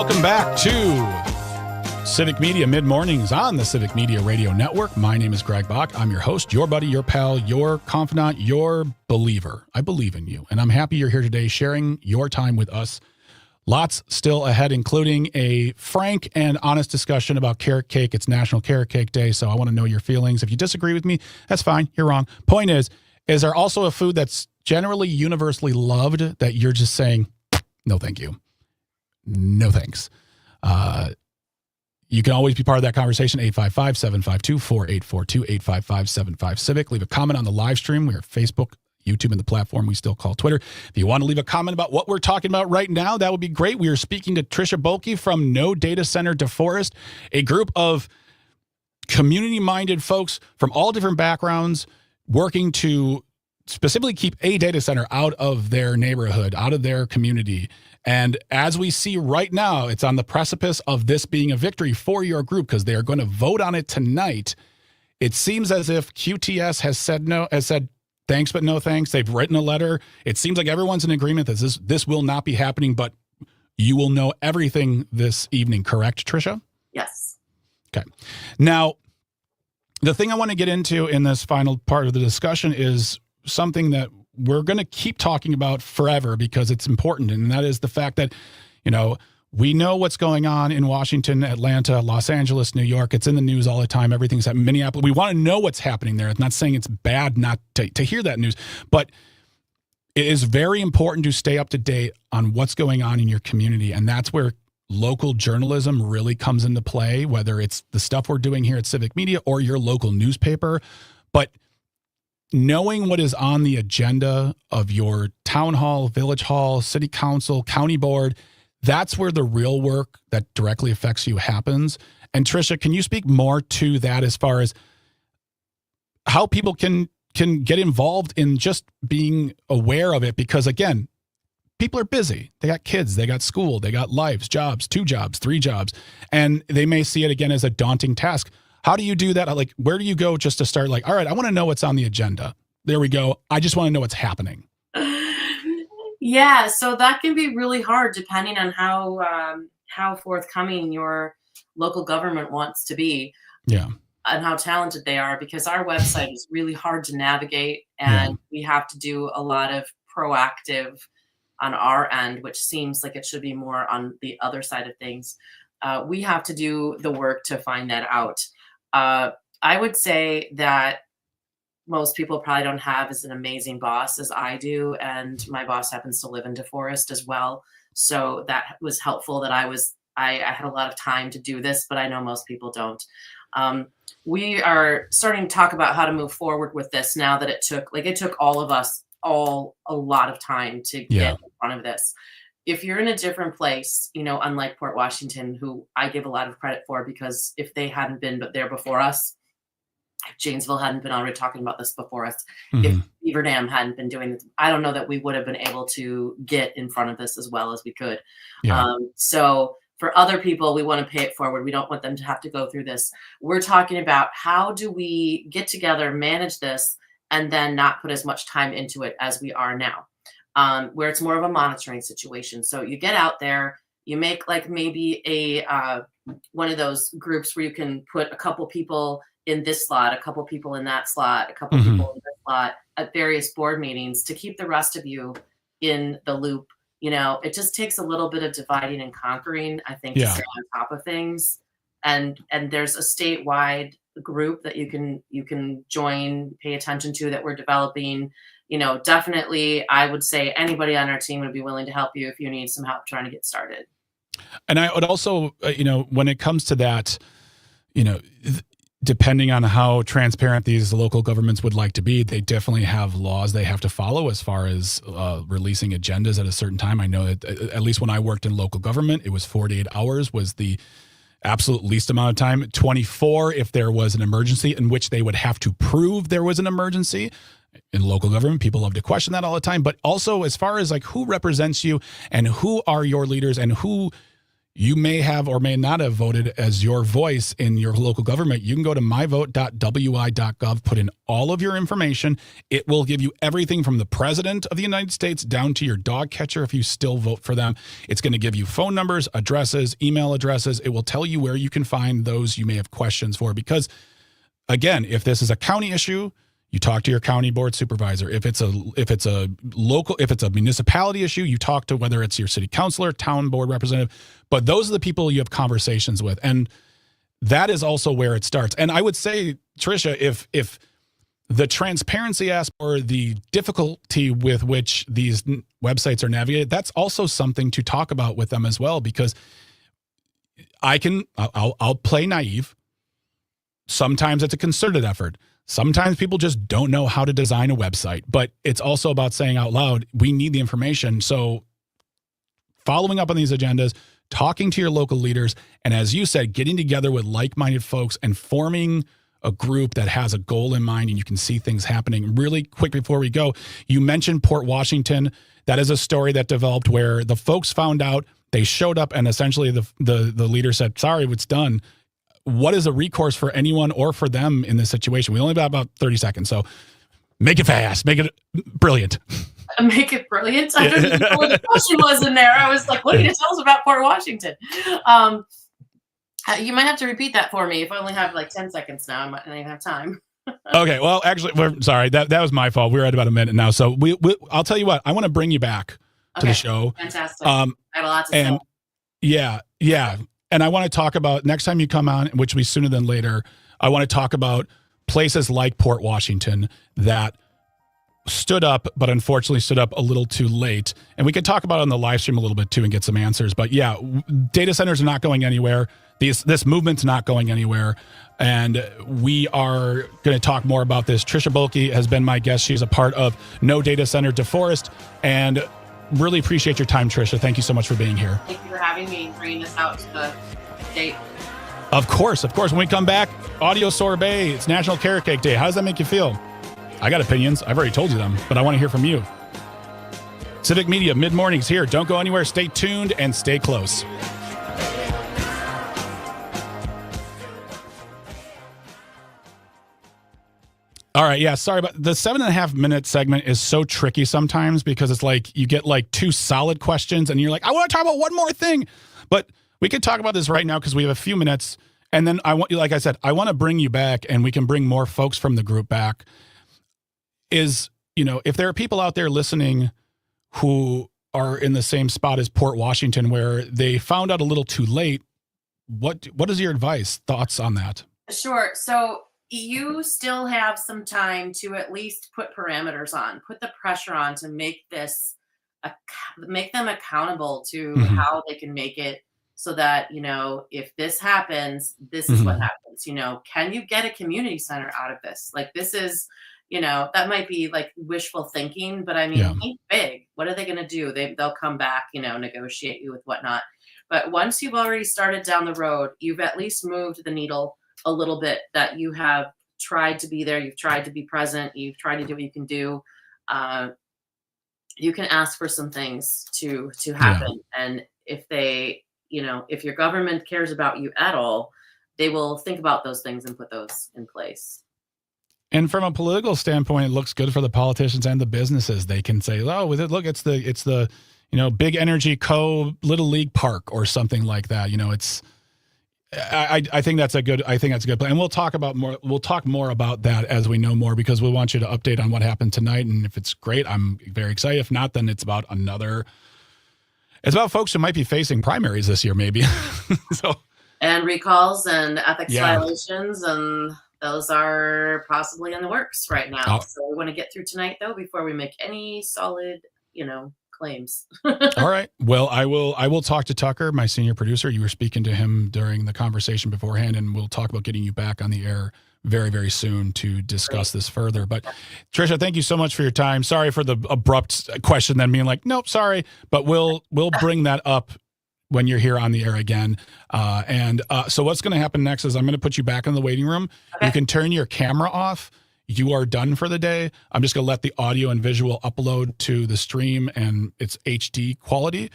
Welcome back to Civic Media Mid-Mornings on the Civic Media Radio Network. My name is Greg Bach. I'm your host, your buddy, your pal, your confidant, your believer. I believe in you, and I'm happy you're here today sharing your time with us. Lots still ahead, including a frank and honest discussion about carrot cake. It's National Carrot Cake Day, so I want to know your feelings. If you disagree with me, that's fine. You're wrong. Point is there also a food that's generally universally loved that you're just saying, no, thank you. No, thanks. You can always be part of that conversation, 855-752-4842, 855-75-CIVIC. Leave a comment on the live stream. We're Facebook, YouTube, and the platform we still call Twitter. If you want to leave a comment about what we're talking about right now, that would be great. We are speaking to Tricia Bolke from No Data Center DeForest, a group of community-minded folks from all different backgrounds working to specifically keep a data center out of their neighborhood, out of their community. And as we see right now, it's on the precipice of this being a victory for your group because they are going to vote on it tonight. It seems as if QTS has said thanks, but no thanks. They've written a letter. It seems like everyone's in agreement that this will not be happening, but you will know everything this evening, correct, Tricia? Yes. Okay. Now, the thing I want to get into in this final part of the discussion is something that we're going to keep talking about forever because it's important. And that is the fact that, we know what's going on in Washington, Atlanta, Los Angeles, New York. It's in the news all the time. Everything's happening. Minneapolis. We want to know what's happening there. I'm not saying it's bad not to hear that news, but it is very important to stay up to date on what's going on in your community. And that's where local journalism really comes into play, whether it's the stuff we're doing here at Civic Media or your local newspaper. But knowing what is on the agenda of your town hall, village hall, city council, county board, that's where the real work that directly affects you happens. And Tricia, can you speak more to that as far as how people can get involved in just being aware of it? Because again, people are busy. They got kids, they got school, they got lives, jobs, 2 jobs, 3 jobs, and they may see it again as a daunting task. How do you do that? Like, where do you go just to start all right, I want to know what's on the agenda. There we go. I just want to know what's happening. Yeah, so that can be really hard depending on how forthcoming your local government wants to be. Yeah. And how talented they are, because our website is really hard to navigate, and we have to do a lot of proactive on our end, which seems like it should be more on the other side of things. We have to do the work to find that out. I would say that most people probably don't have as an amazing boss as I do. And my boss happens to live in DeForest as well. So that was helpful that I had a lot of time to do this, but I know most people don't. We are starting to talk about how to move forward with this now that it took all of us a lot of time to get in front of this. If you're in a different place, unlike Port Washington, who I give a lot of credit for, because if they hadn't been there before us, if Janesville hadn't been already talking about this before us, if Beaver Dam hadn't been doing this, I don't know that we would have been able to get in front of this as well as we could. Yeah. So for other people, we want to pay it forward. We don't want them to have to go through this. We're talking about how do we get together, manage this, and then not put as much time into it as we are now, where it's more of a monitoring situation. So you get out there, you make maybe a one of those groups where you can put a couple people in this slot, a couple people in that slot, a couple people in this slot at various board meetings to keep the rest of you in the loop. It just takes a little bit of dividing and conquering, I think, to stay on top of things. And there's a statewide group that you can join, pay attention to, that we're developing. Definitely, I would say anybody on our team would be willing to help you if you need some help trying to get started. And I would also, when it comes to that, depending on how transparent these local governments would like to be, they definitely have laws they have to follow as far as releasing agendas at a certain time. I know that at least when I worked in local government, it was 48 hours was the absolute least amount of time. 24 if there was an emergency, in which they would have to prove there was an emergency. In local government, people love to question that all the time. But also as far as who represents you and who are your leaders and who you may have or may not have voted as your voice in your local government, you can go to myvote.wi.gov, put in all of your information. It will give you everything from the president of the United States down to your dog catcher if you still vote for them. It's going to give you phone numbers, addresses, email addresses. It will tell you where you can find those you may have questions for. Because, again, if this is a county issue, you talk to your county board supervisor. If it's a municipality issue, you talk to whether it's your city councilor, town board representative. But those are the people you have conversations with, and that is also where it starts. And I would say, Tricia, if the transparency aspect or the difficulty with which these websites are navigated, that's also something to talk about with them as well. Because I'll play naive. Sometimes it's a concerted effort. Sometimes people just don't know how to design a website, but it's also about saying out loud, we need the information. So following up on these agendas, talking to your local leaders, and as you said, getting together with like-minded folks and forming a group that has a goal in mind and you can see things happening. Really quick before we go, you mentioned Port Washington. That is a story that developed where the folks found out, they showed up, and essentially the leader said, sorry, it's done. What is a recourse for anyone or for them in this situation? We only have about 30 seconds, so make it fast, make it brilliant. Make it brilliant. I don't even know what the question was in there. I was like, what are you going to tell us about Port Washington? You might have to repeat that for me. If I only have like 10 seconds now, I might not even have time. Okay, well, actually, we're sorry. That was my fault. We're at about a minute now. So I'll tell you what, I want to bring you back to the show. Fantastic. I have a lot to say. Yeah. And I want to talk about, next time you come on, which will be sooner than later, I want to talk about places like Port Washington that stood up, but unfortunately stood up a little too late. And we can talk about it on the live stream a little bit too and get some answers. But yeah, data centers are not going anywhere. This movement's not going anywhere. And we are going to talk more about this. Tricia Bulke has been my guest. She's a part of No Data Center DeForest. And really appreciate your time, Tricia. Thank you so much for being here. Thank you for having me and bringing this out to the state. Of course. When we come back, audio sorbet. It's National Carrot Cake Day. How does that make you feel? I got opinions. I've already told you them, but I want to hear from you. Civic Media, mid-mornings here. Don't go anywhere. Stay tuned and stay close. All right. Yeah. Sorry, but the 7.5 minute segment is so tricky sometimes because it's like you get like two solid questions and you're like, I want to talk about one more thing. But we could talk about this right now because we have a few minutes. And then I want you, like I said, I want to bring you back and we can bring more folks from the group back. If there are people out there listening who are in the same spot as Port Washington where they found out a little too late, what is your advice, thoughts on that? Sure. So you still have some time to at least put parameters on, put the pressure on to make them accountable to how they can make it so that, if this happens, this is what happens. Can you get a community center out of this? Like this is, that might be like wishful thinking, but I mean, think big. What are they going to do? They'll come back, negotiate you with whatnot. But once you've already started down the road, you've at least moved the needle a little bit, that you have tried to be there, you've tried to be present, you've tried to do what you can do. You can ask for some things to happen. And if if your government cares about you at all, they will think about those things and put those in place. And from a political standpoint, it looks good for the politicians and the businesses. They can say, "Oh, look, it's the Big Energy Co. Little League Park or something like that." I think that's a good plan. And we'll talk more about that as we know more, because we want you to update on what happened tonight. And if it's great, I'm very excited. If not, then it's about folks who might be facing primaries this year, maybe. And recalls and ethics violations, and those are possibly in the works right now. So we want to get through tonight though before we make any solid, claims. All right. Well, I will talk to Tucker, my senior producer. You were speaking to him during the conversation beforehand, and we'll talk about getting you back on the air very, very soon to discuss this further. But Tricia, thank you so much for your time. Sorry for the abrupt question, then being like, nope, sorry, but we'll bring that up when you're here on the air again. So what's going to happen next is I'm going to put you back in the waiting room. Okay. You can turn your camera off. You are done for the day. I'm just going to let the audio and visual upload to the stream, and it's HD quality.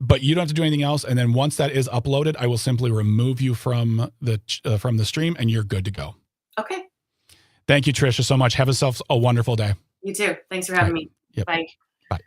but you don't have to do anything else. And then once that is uploaded, I will simply remove you from the stream, and you're good to go. Okay. Thank you, Tricia, so much. Have yourself a wonderful day. You too. Thanks for having me. Yep. Bye. Bye.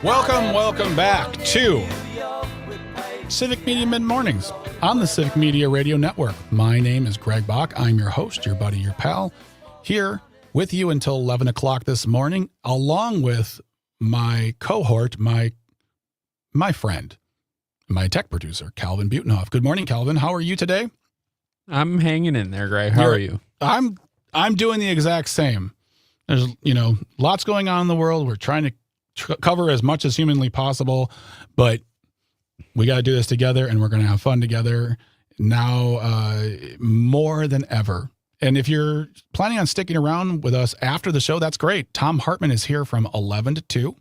Welcome back to Civic Media Mid-Mornings on the Civic Media Radio Network. My name is Greg Bach. I'm your host, your buddy, your pal, here with you until 11 o'clock this morning, along with my cohort, my friend, my tech producer, Calvin Butenhoff. Good morning, Calvin. How are you today? I'm hanging in there, Greg. How are you? I'm doing the exact same. There's, lots going on in the world. We're trying to cover as much as humanly possible, but we got to do this together, and we're going to have fun together now more than ever. And if you're planning on sticking around with us after the show, that's great. Tom Hartman is here from 11 to 2,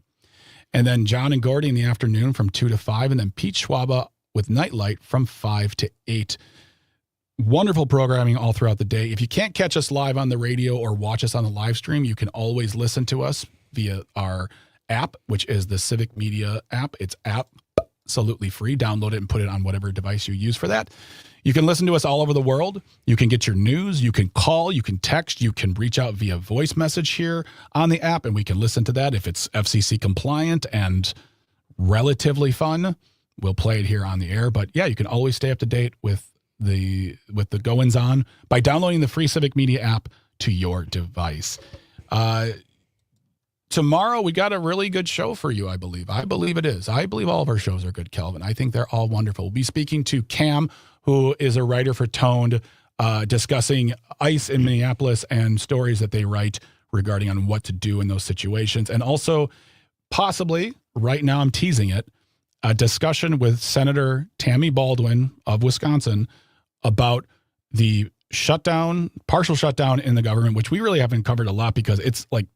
and then John and Gordy in the afternoon from 2 to 5, and then Pete Schwaba with Nightlight from 5 to 8. Wonderful programming all throughout the day. If you can't catch us live on the radio or watch us on the live stream, you can always listen to us via our app, which is the Civic Media app. It's absolutely free. Download it and put it on whatever device you use for that. You can listen to us all over the world. You can get your news. You can call. You can text. You can reach out via voice message here on the app, and we can listen to that. If it's FCC compliant and relatively fun, we'll play it here on the air. But yeah, you can always stay up to date with the goings on by downloading the free Civic Media app to your device. Tomorrow, we got a really good show for you, I believe. I believe it is. I believe all of our shows are good, Kelvin. I think they're all wonderful. We'll be speaking to Cam, who is a writer for Toned, discussing ICE in Minneapolis and stories that they write regarding on what to do in those situations. And also, possibly, right now I'm teasing it, a discussion with Senator Tammy Baldwin of Wisconsin about the partial shutdown in the government, which we really haven't covered a lot because it's like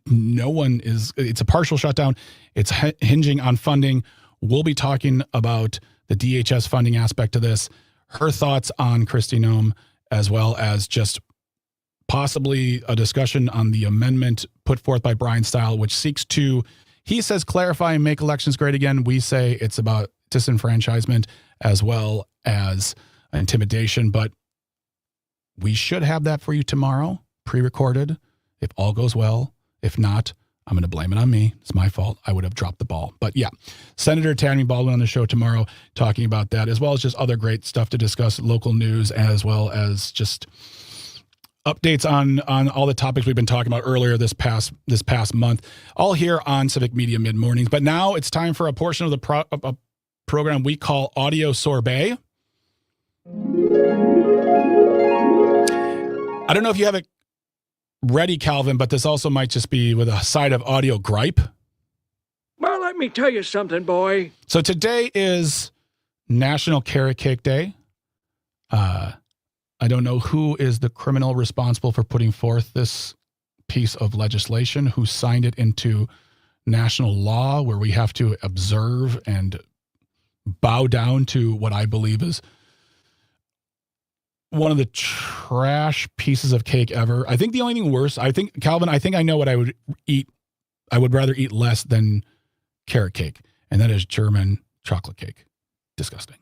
it's a partial shutdown. It's hinging on funding. We'll be talking about the DHS funding aspect of this, her thoughts on Kristi Noem, as well as just possibly a discussion on the amendment put forth by Brian Stile, which seeks to, he says, clarify and make elections great again. We say it's about disenfranchisement as well as intimidation, but we should have that for you tomorrow, pre-recorded, if all goes well. If not, I'm going to blame it on me. It's my fault. I would have dropped the ball. But yeah, Senator Tammy Baldwin on the show tomorrow talking about that, as well as just other great stuff to discuss, local news, as well as just updates on all the topics we've been talking about earlier this past month, all here on Civic Media Mid-Mornings. But now it's time for a portion of the program we call Audio Sorbet. I don't know if you have it ready, Calvin, but this also might just be with a side of audio gripe. Well, let me tell you something, boy. So today is National Carrot Cake Day. I don't know who is the criminal responsible for putting forth this piece of legislation, who signed it into national law, where we have to observe and bow down to what I believe is one of the trash pieces of cake ever. I think the only thing worse, Calvin, I know what I would eat. I would rather eat less than carrot cake, and that is German chocolate cake. Disgusting.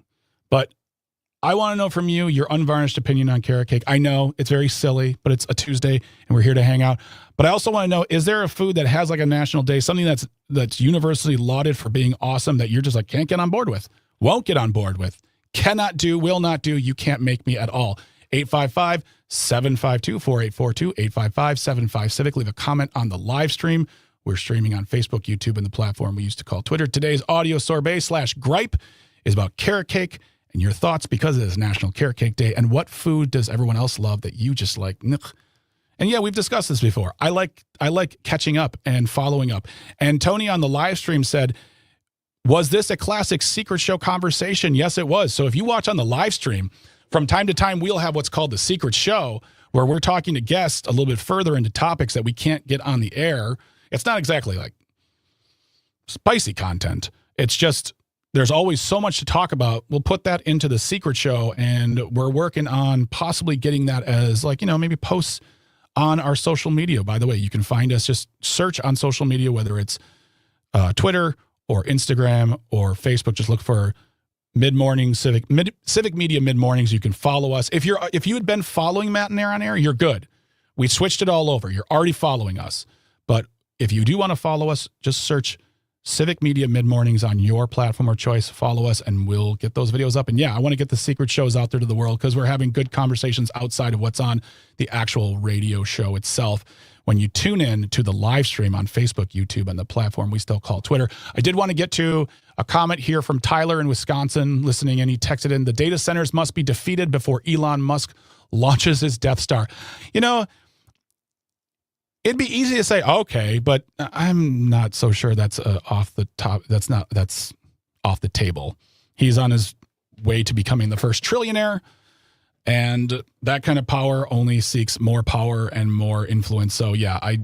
But I want to know from you your unvarnished opinion on carrot cake. I know it's very silly, but it's a Tuesday and we're here to hang out. But I also want to know, is there a food that has like a national day, something that's universally lauded for being awesome that you're just like can't get on board with, won't get on board with, cannot do, will not do, you can't make me at all? 855-752-4842, 855-75-CIVIC. Leave a comment on the live stream. We're streaming on Facebook, YouTube, and the platform we used to call Twitter. Today's Audio Sorbet / Gripe is about carrot cake and your thoughts, because it is National Carrot Cake Day. And what food does everyone else love that you just like? Ugh. And yeah, we've discussed this before. I like catching up and following up. And Tony on the live stream said, was this a classic secret show conversation? Yes, it was. So if you watch on the live stream, from time to time, we'll have what's called the secret show, where we're talking to guests a little bit further into topics that we can't get on the air. It's not exactly like spicy content. It's just, there's always so much to talk about. We'll put that into the secret show, and we're working on possibly getting that as like, maybe posts on our social media. By the way, you can find us, just search on social media, whether it's Twitter or Instagram or Facebook. Just look for Mid-Morning Civic Media Mid-Mornings. You can follow us. If you had been following Matt and Air on air, you're good. We switched it all over. You're already following us. But if you do want to follow us, just search Civic Media Mid-Mornings on your platform of choice. Follow us, and we'll get those videos up. And yeah, I want to get the secret shows out there to the world, because we're having good conversations outside of what's on the actual radio show itself. When you tune in to the live stream on Facebook, YouTube, and the platform we still call Twitter. I did want to get to a comment here from Tyler in Wisconsin listening, and he texted in, the data centers must be defeated before Elon Musk launches his Death Star. It'd be easy to say, okay, but I'm not so sure that's off the top. That's off the table. He's on his way to becoming the first trillionaire, and that kind of power only seeks more power and more influence. So yeah,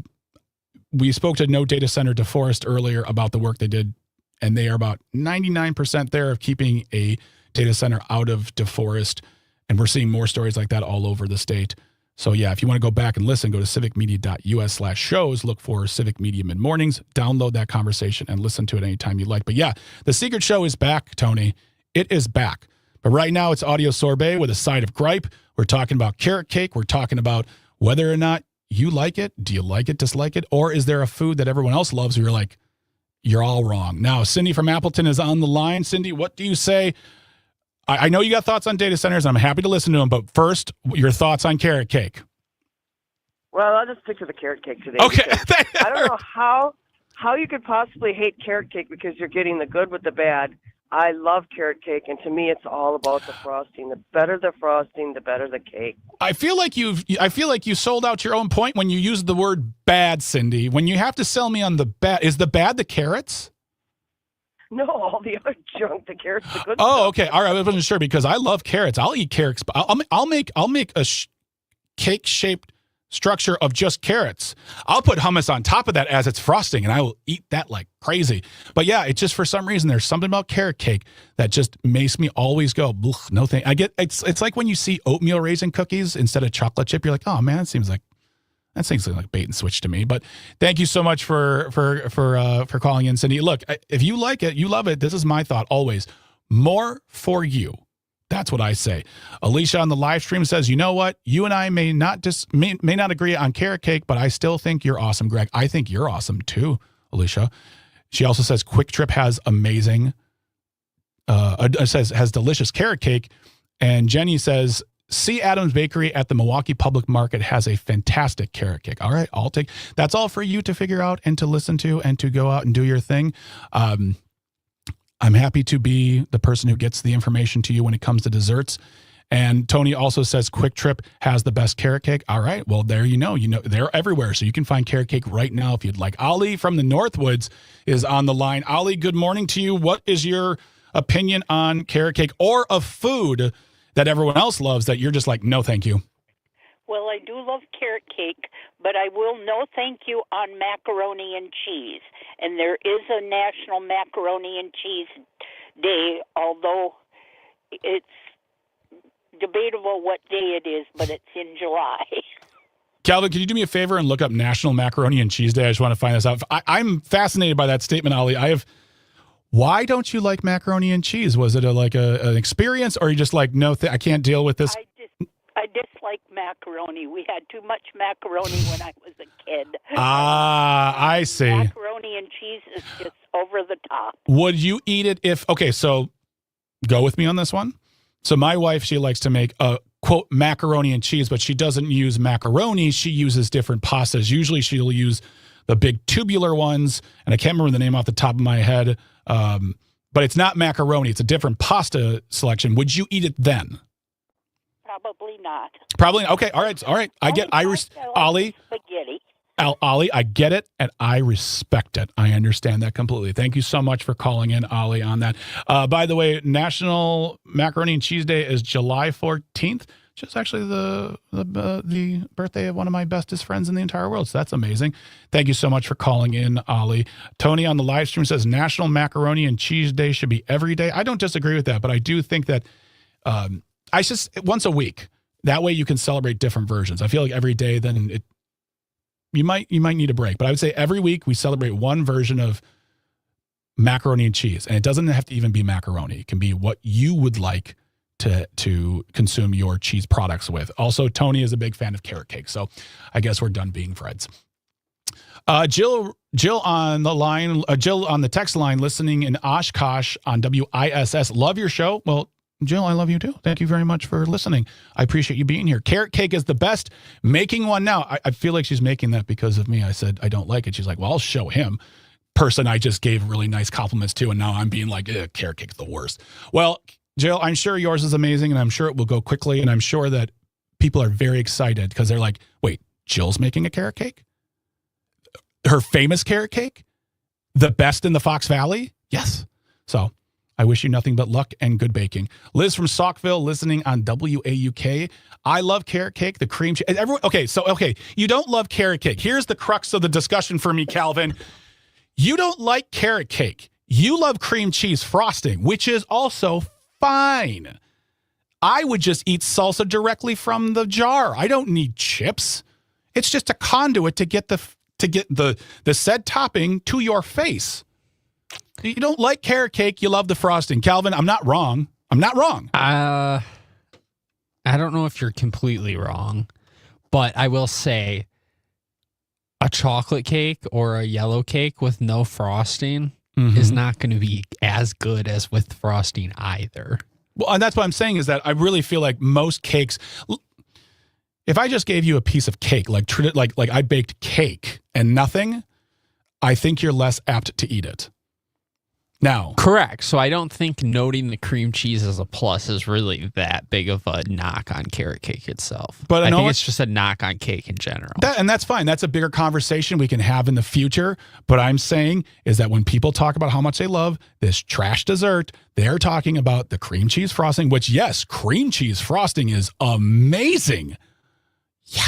we spoke to No Data Center DeForest earlier about the work they did, and they are about 99% there of keeping a data center out of DeForest, and we're seeing more stories like that all over the state. So yeah, if you want to go back and listen, go to civicmedia.us/shows, look for Civic Media Mid-Mornings, download that conversation and listen to it anytime you like. But yeah, the secret show is back, Tony. It is back. But right now it's Audio Sorbet with a side of gripe. We're talking about carrot cake. We're talking about whether or not you like it. Do you like it, dislike it? Or is there a food that everyone else loves where you're like, you're all wrong? Now, Cindy from Appleton is on the line. Cindy, what do you say? I know you got thoughts on data centers. I'm happy to listen to them, but first, your thoughts on carrot cake. Well, I'll just stick to the carrot cake today. Okay. I don't know how you could possibly hate carrot cake, because you're getting the good with the bad. I love carrot cake, and to me, it's all about the frosting. The better the frosting, the better the cake. I feel like you sold out your own point when you used the word bad, Cindy. When you have to sell me on the bad, is the bad the carrots? No, all the other junk. The carrots, the good Oh, stuff. okay. All right. I wasn't sure, because I love carrots. I'll eat carrots. I'll make a cake-shaped structure of just carrots. I'll put hummus on top of that as it's frosting, and I will eat that like crazy. But yeah, it's just, for some reason, there's something about carrot cake that just makes me always go, no thank. It's like when you see oatmeal raisin cookies instead of chocolate chip, you're like, oh man, it seems like That seems like bait and switch to me. But thank you so much for calling in, Cindy. Look, if you like it, you love it. This is my thought always. More for you. That's what I say. Alicia on the live stream says, you know what? You and I may not agree on carrot cake, but I still think you're awesome, Greg. I think you're awesome too, Alicia. She also says Quick Trip has amazing, has delicious carrot cake. And Jenny says, C. Adams Bakery at the Milwaukee Public Market has a fantastic carrot cake. All right, I'll take. That's all for you to figure out and to listen to and to go out and do your thing. I'm happy to be the person who gets the information to you when it comes to desserts. And Tony also says Quick Trip has the best carrot cake. All right, well, there you know, they're everywhere. So you can find carrot cake right now if you'd like. Ali from the Northwoods is on the line. Ali, good morning to you. What is your opinion on carrot cake or a food that everyone else loves that you're just like, no, thank you? Well, I do love carrot cake, but I will no thank you on macaroni and cheese. And there is a National Macaroni and Cheese Day, although it's debatable what day it is, but it's in July. Calvin, can you do me a favor and look up National Macaroni and Cheese Day? I just want to find this out. I'm fascinated by that statement, Ali. Why don't you like macaroni and cheese? Was it an experience, or are you just like, no, I can't deal with this? I dislike macaroni. We had too much macaroni when I was a kid. I see. Macaroni and cheese is just over the top. Would you eat it if, okay, so go with me on this one. So my wife, she likes to make a, quote, macaroni and cheese, but she doesn't use macaroni. She uses different pastas. Usually she'll use the big tubular ones, and I can't remember the name off the top of my head, but it's not macaroni. It's a different pasta selection. Would you eat it then? Probably not. Probably. Okay. All right. Ali. Spaghetti. Ali, I get it, and I respect it. I understand that completely. Thank you so much for calling in, Ali, on that. By the way, National Macaroni and Cheese Day is July 14th, which is actually the birthday of one of my bestest friends in the entire world. So that's amazing. Thank you so much for calling in, Ali. Tony on the live stream says National Macaroni and Cheese Day should be every day. I don't disagree with that, but I do think that once a week. That way you can celebrate different versions. I feel like every day, then you might need a break. But I would say every week we celebrate one version of macaroni and cheese. And it doesn't have to even be macaroni. It can be what you would like to consume your cheese products with. Also, Tony is a big fan of carrot cake. So I guess we're done being friends. Jill on the line, Jill on the text line listening in Oshkosh on WISS. Love your show. Well, Jill, I love you too. Thank you very much for listening. I appreciate you being here. Carrot cake is the best. Making one now. I feel like she's making that because of me. I said, I don't like it. She's like, well, I'll show him. Person I just gave really nice compliments to, and now I'm being like, carrot cake's the worst. Well, Jill, I'm sure yours is amazing, and I'm sure it will go quickly, and I'm sure that people are very excited because they're like, wait, Jill's making a carrot cake? Her famous carrot cake? The best in the Fox Valley? Yes. So I wish you nothing but luck and good baking. Liz from Saukville listening on WAUK. I love carrot cake, the cream cheese. Okay, you don't love carrot cake. Here's the crux of the discussion for me, Calvin. You don't like carrot cake. You love cream cheese frosting, which is also fine. I would just eat salsa directly from the jar. I don't need chips. It's just a conduit to get the said topping to your face. You don't like carrot cake. You love the frosting. Calvin, I'm not wrong. I don't know if you're completely wrong, but I will say a chocolate cake or a yellow cake with no frosting is not going to be as good as with frosting either. Well, and that's what I'm saying is that I really feel like most cakes, if I just gave you a piece of cake, like I baked cake and nothing, I think you're less apt to eat it. Now, correct. So I don't think noting the cream cheese as a plus is really that big of a knock on carrot cake itself. But I think it's just a knock on cake in general. And that's fine. That's a bigger conversation we can have in the future. But I'm saying is that when people talk about how much they love this trash dessert, they're talking about the cream cheese frosting, which, yes, cream cheese frosting is amazing. Yeah.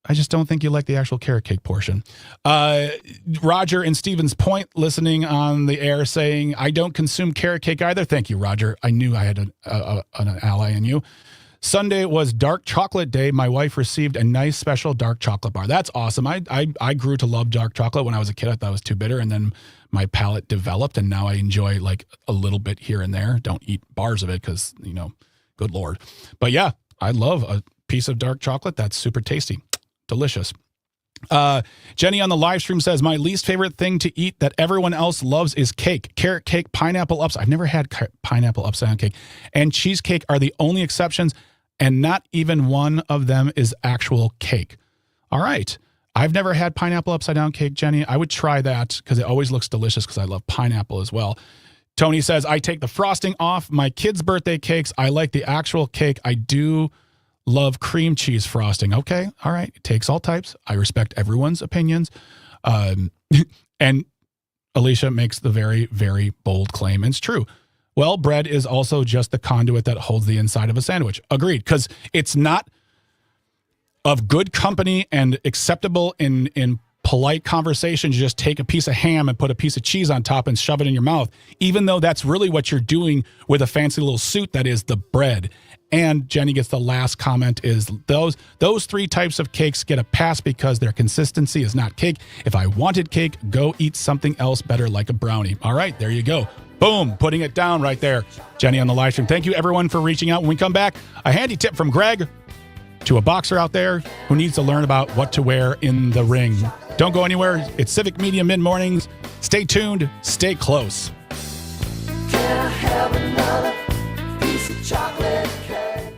I just don't think you like the actual carrot cake portion. Roger in Stevens Point listening on the air saying, I don't consume carrot cake either. Thank you, Roger. I knew I had an ally in you. Sunday was dark chocolate day. My wife received a nice special dark chocolate bar. That's awesome. I grew to love dark chocolate. When I was a kid, I thought it was too bitter, and then my palate developed, and now I enjoy like a little bit here and there. Don't eat bars of it because, good Lord. But yeah, I love a piece of dark chocolate. That's super tasty. Delicious. Jenny on the live stream says, my least favorite thing to eat that everyone else loves is cake. Carrot cake, pineapple upside. I've never had pineapple upside down cake. And cheesecake are the only exceptions, and not even one of them is actual cake. All right. I've never had pineapple upside down cake, Jenny. I would try that because it always looks delicious because I love pineapple as well. Tony says, I take the frosting off my kids' birthday cakes. I like the actual cake. I do love cream cheese frosting. Okay. All right. It takes all types. I respect everyone's opinions. And Alicia makes the very, very bold claim. And it's true. Well, bread is also just the conduit that holds the inside of a sandwich. Agreed. Because it's not of good company and acceptable in polite conversation to just take a piece of ham and put a piece of cheese on top and shove it in your mouth, even though that's really what you're doing with a fancy little suit that is the bread. And Jenny gets the last comment is those three types of cakes get a pass because their consistency is not cake. If I wanted cake, go eat something else better like a brownie. All right, there you go. Boom, putting it down right there. Jenny on the live stream. Thank you everyone for reaching out. When we come back, a handy tip from Greg to a boxer out there who needs to learn about what to wear in the ring. Don't go anywhere. It's Civic Media Mid-Mornings. Stay tuned. Stay close. Can I have another piece of chocolate cake?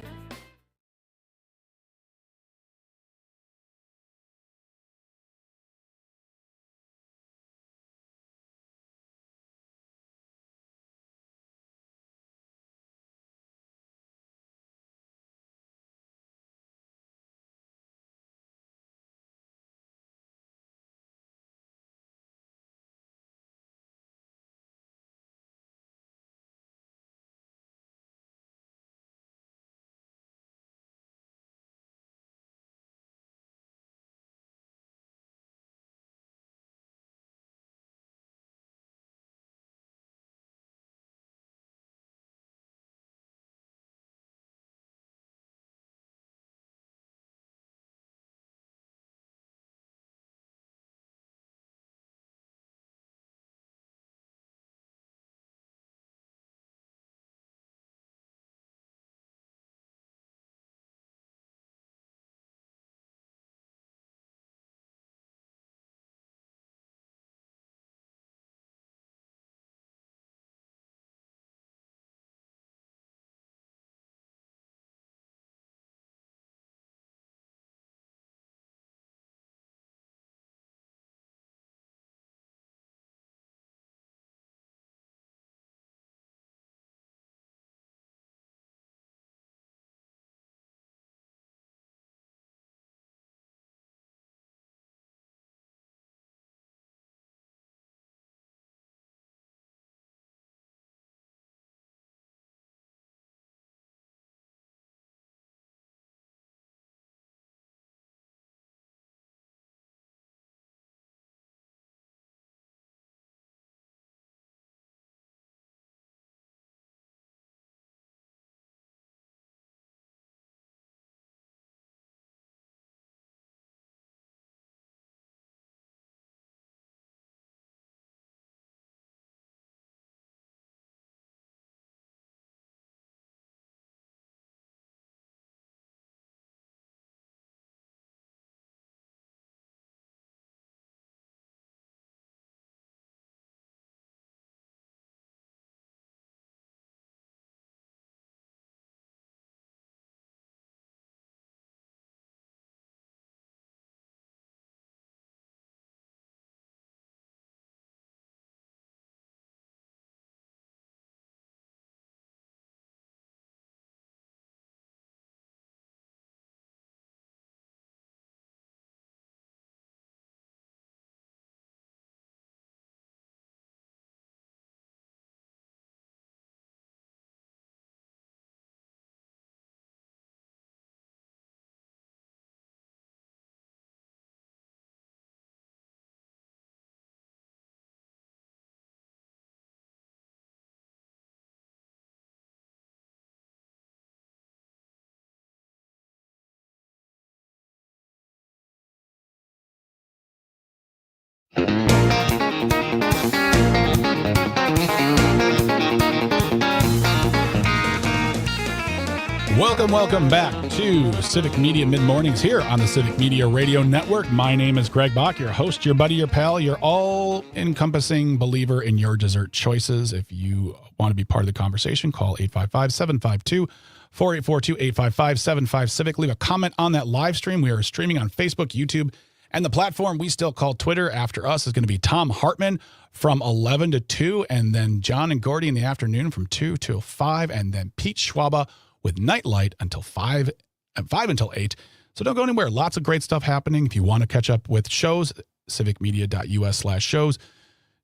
Welcome back to Civic Media Mid-Mornings here on the Civic Media Radio Network. My name is Greg Bach, your host, your buddy, your pal, your all-encompassing believer in your dessert choices. If you want to be part of the conversation, call 855-752-4842, 855-75-CIVIC. Leave a comment on that live stream. We are streaming on Facebook, YouTube, and the platform we still call Twitter. After us is going to be Tom Hartman from 11 to 2, and then John and Gordy in the afternoon from 2 till 5, and then Pete Schwaba with Nightlight until 5 until 8. So don't go anywhere. Lots of great stuff happening. If you want to catch up with shows, civicmedia.us/shows.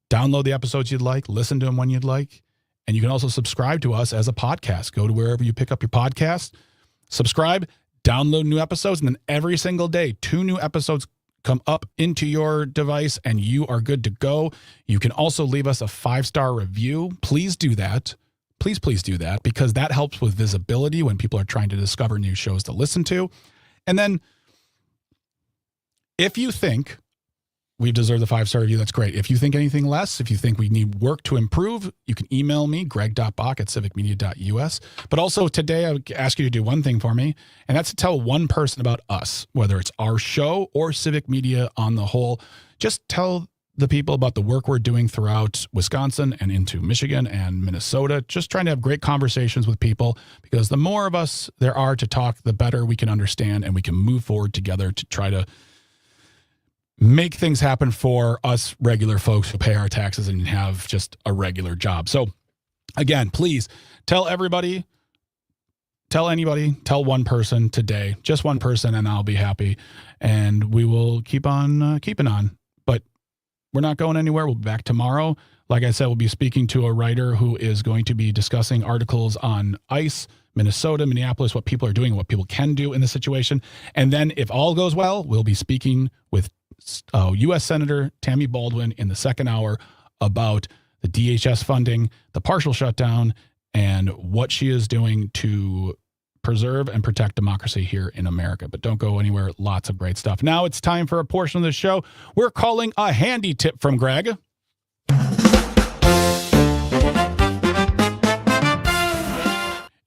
Download the episodes you'd like, listen to them when you'd like, and you can also subscribe to us as a podcast. Go to wherever you pick up your podcast, subscribe, download new episodes, and then every single day, 2 new episodes come up into your device, and you are good to go. You can also leave us a 5-star review. Please do that. Please do that, because that helps with visibility when people are trying to discover new shows to listen to. And then if you think we deserve the 5-star review, that's great. If you think anything less, if you think we need work to improve, you can email me, greg.bach@civicmedia.us. But also today, I would ask you to do one thing for me, and that's to tell one person about us, whether it's our show or Civic Media on the whole. Just tell the people about the work we're doing throughout Wisconsin and into Michigan and Minnesota, just trying to have great conversations with people, because the more of us there are to talk, the better we can understand and we can move forward together to try to make things happen for us regular folks who pay our taxes and have just a regular job. So again, please tell everybody, tell anybody, tell one person today, just one person, and I'll be happy. And we will keep on keeping on. But we're not going anywhere. We'll be back tomorrow. Like I said, we'll be speaking to a writer who is going to be discussing articles on ICE, Minnesota, Minneapolis, what people are doing, what people can do in the situation. And then if all goes well, we'll be speaking with U.S. Senator Tammy Baldwin in the second hour about the DHS funding, the partial shutdown, and what she is doing to preserve and protect democracy here in America. But don't go anywhere. Lots of great stuff. Now it's time for a portion of the show we're calling a handy tip from Greg.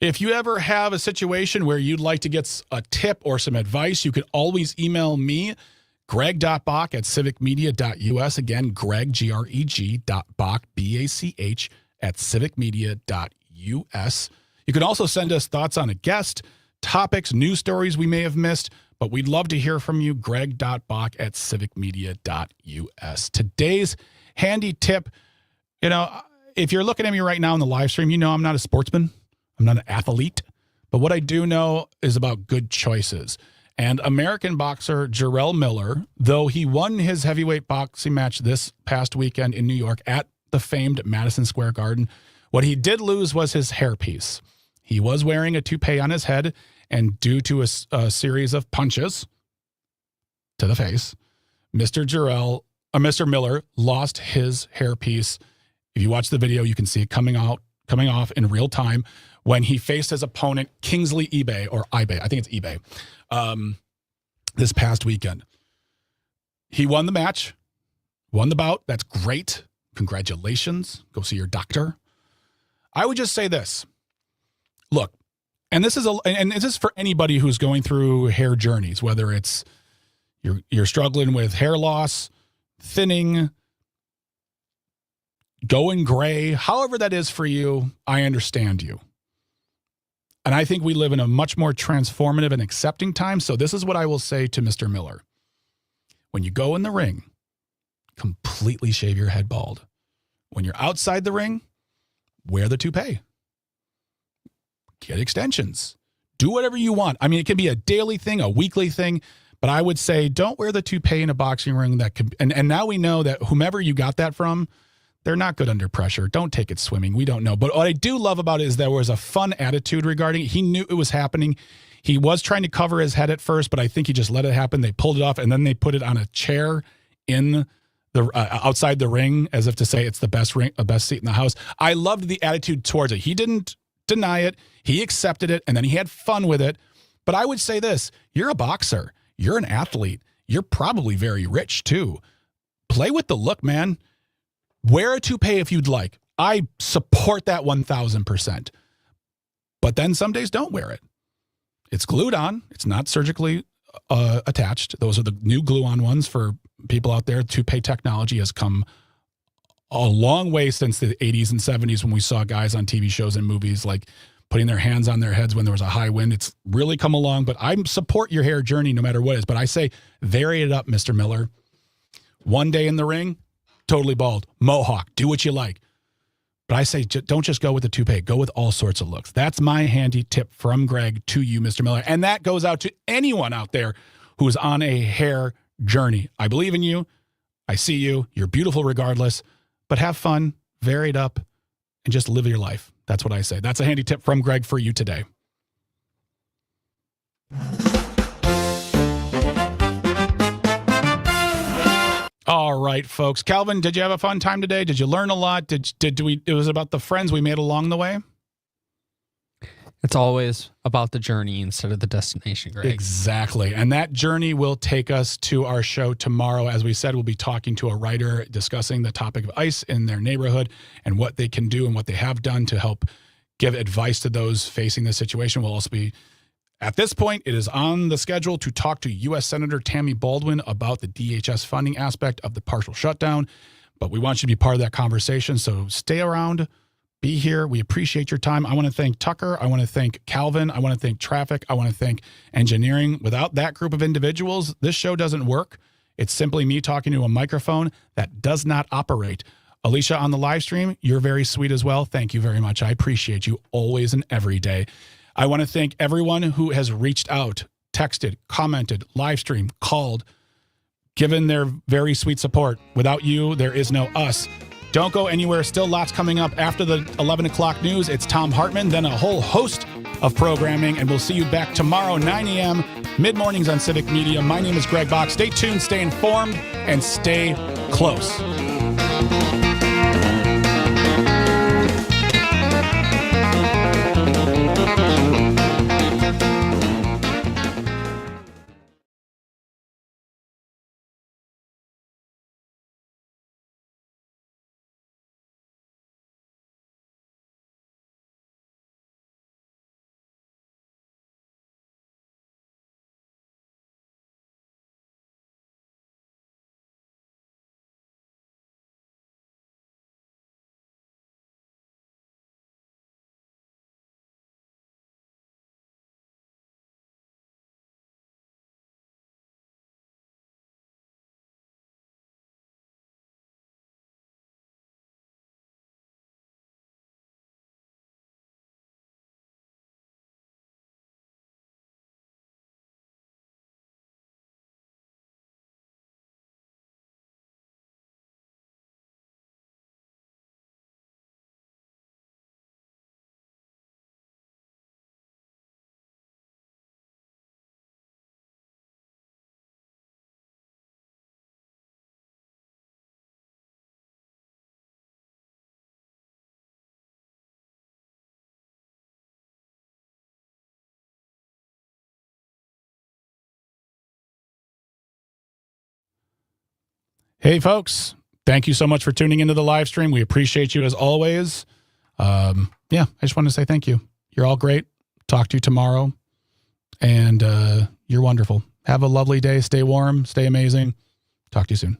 If you ever have a situation where you'd like to get a tip or some advice, you can always email me, greg.bach@civicmedia.us. Again, Greg, Greg.Bach, B-A-C-H, @civicmedia.us. You can also send us thoughts on a guest, topics, news stories we may have missed, but we'd love to hear from you, greg.bach@civicmedia.us. Today's handy tip, if you're looking at me right now in the live stream, I'm not a sportsman. I'm not an athlete. But what I do know is about good choices. And American boxer Jarrell Miller, though he won his heavyweight boxing match this past weekend in New York at the famed Madison Square Garden, what he did lose was his hairpiece. He was wearing a toupee on his head, and due to a series of punches to the face, Mr. Miller lost his hairpiece. If you watch the video, you can see it coming off in real time when he faced his opponent, Kingsley eBay, I think it's eBay, this past weekend. He won the match, won the bout. That's great. Congratulations. Go see your doctor. I would just say this. Look, and this is for anybody who's going through hair journeys, whether it's you're struggling with hair loss, thinning, going gray, however that is for you, I understand you. And I think we live in a much more transformative and accepting time. So this is what I will say to Mr. Miller. When you go in the ring, completely shave your head bald. When you're outside the ring, wear the toupee. Get extensions. Do whatever you want. I mean, it can be a daily thing, a weekly thing, but I would say don't wear the toupee in a boxing ring. And now we know that whomever you got that from, they're not good under pressure. Don't take it swimming. We don't know. But what I do love about it is there was a fun attitude regarding it. He knew it was happening. He was trying to cover his head at first, but I think he just let it happen. They pulled it off, and then they put it on a chair in the outside the ring, as if to say it's the best seat in the house. I loved the attitude towards it. He didn't deny it. He accepted it, and then he had fun with it. But I would say this: you're a boxer. You're an athlete. You're probably very rich too. Play with the look, man. Wear a toupee if you'd like. I support that 1,000%. But then some days don't wear it. It's glued on. It's not surgically attached. Those are the new glue-on ones for people out there. Toupee technology has come a long way since the 80s and 70s when we saw guys on TV shows and movies like putting their hands on their heads when there was a high wind. It's really come along, but I support your hair journey no matter what it is. But I say vary it up, Mr. Miller. One day in the ring, totally bald. Mohawk, do what you like. But I say don't just go with the toupee. Go with all sorts of looks. That's my handy tip from Greg to you, Mr. Miller. And that goes out to anyone out there who is on a hair journey. I believe in you. I see you. You're beautiful regardless. But have fun, vary it up, and just live your life. That's what I say. That's a handy tip from Greg for you today. All right, folks. Calvin, did you have a fun time today? Did you learn a lot? It was about the friends we made along the way? It's always about the journey instead of the destination, Greg. Exactly. And that journey will take us to our show tomorrow. As we said, we'll be talking to a writer discussing the topic of ICE in their neighborhood and what they can do and what they have done to help give advice to those facing this situation. We'll also be, at this point, it is on the schedule to talk to U.S. Senator Tammy Baldwin about the DHS funding aspect of the partial shutdown. But we want you to be part of that conversation, so stay around. Be here. We appreciate your time. I want to thank Tucker. I want to thank Calvin. I want to thank traffic. I want to thank engineering. Without that group of individuals, this show doesn't work. It's simply me talking to a microphone that does not operate. Alicia on the live stream, you're very sweet as well. Thank you very much. I appreciate you always and every day. I want to thank everyone who has reached out, texted, commented, live streamed, called, given their very sweet support. Without you, there is no us. Don't go anywhere. Still lots coming up after the 11 o'clock news. It's Tom Hartman, then a whole host of programming, and we'll see you back tomorrow, 9 a.m., mid-mornings on Civic Media. My name is Greg Bach. Stay tuned, stay informed, and stay close. Hey, folks. Thank you so much for tuning into the live stream. We appreciate you as always. I just want to say thank you. You're all great. Talk to you tomorrow. And you're wonderful. Have a lovely day. Stay warm. Stay amazing. Talk to you soon.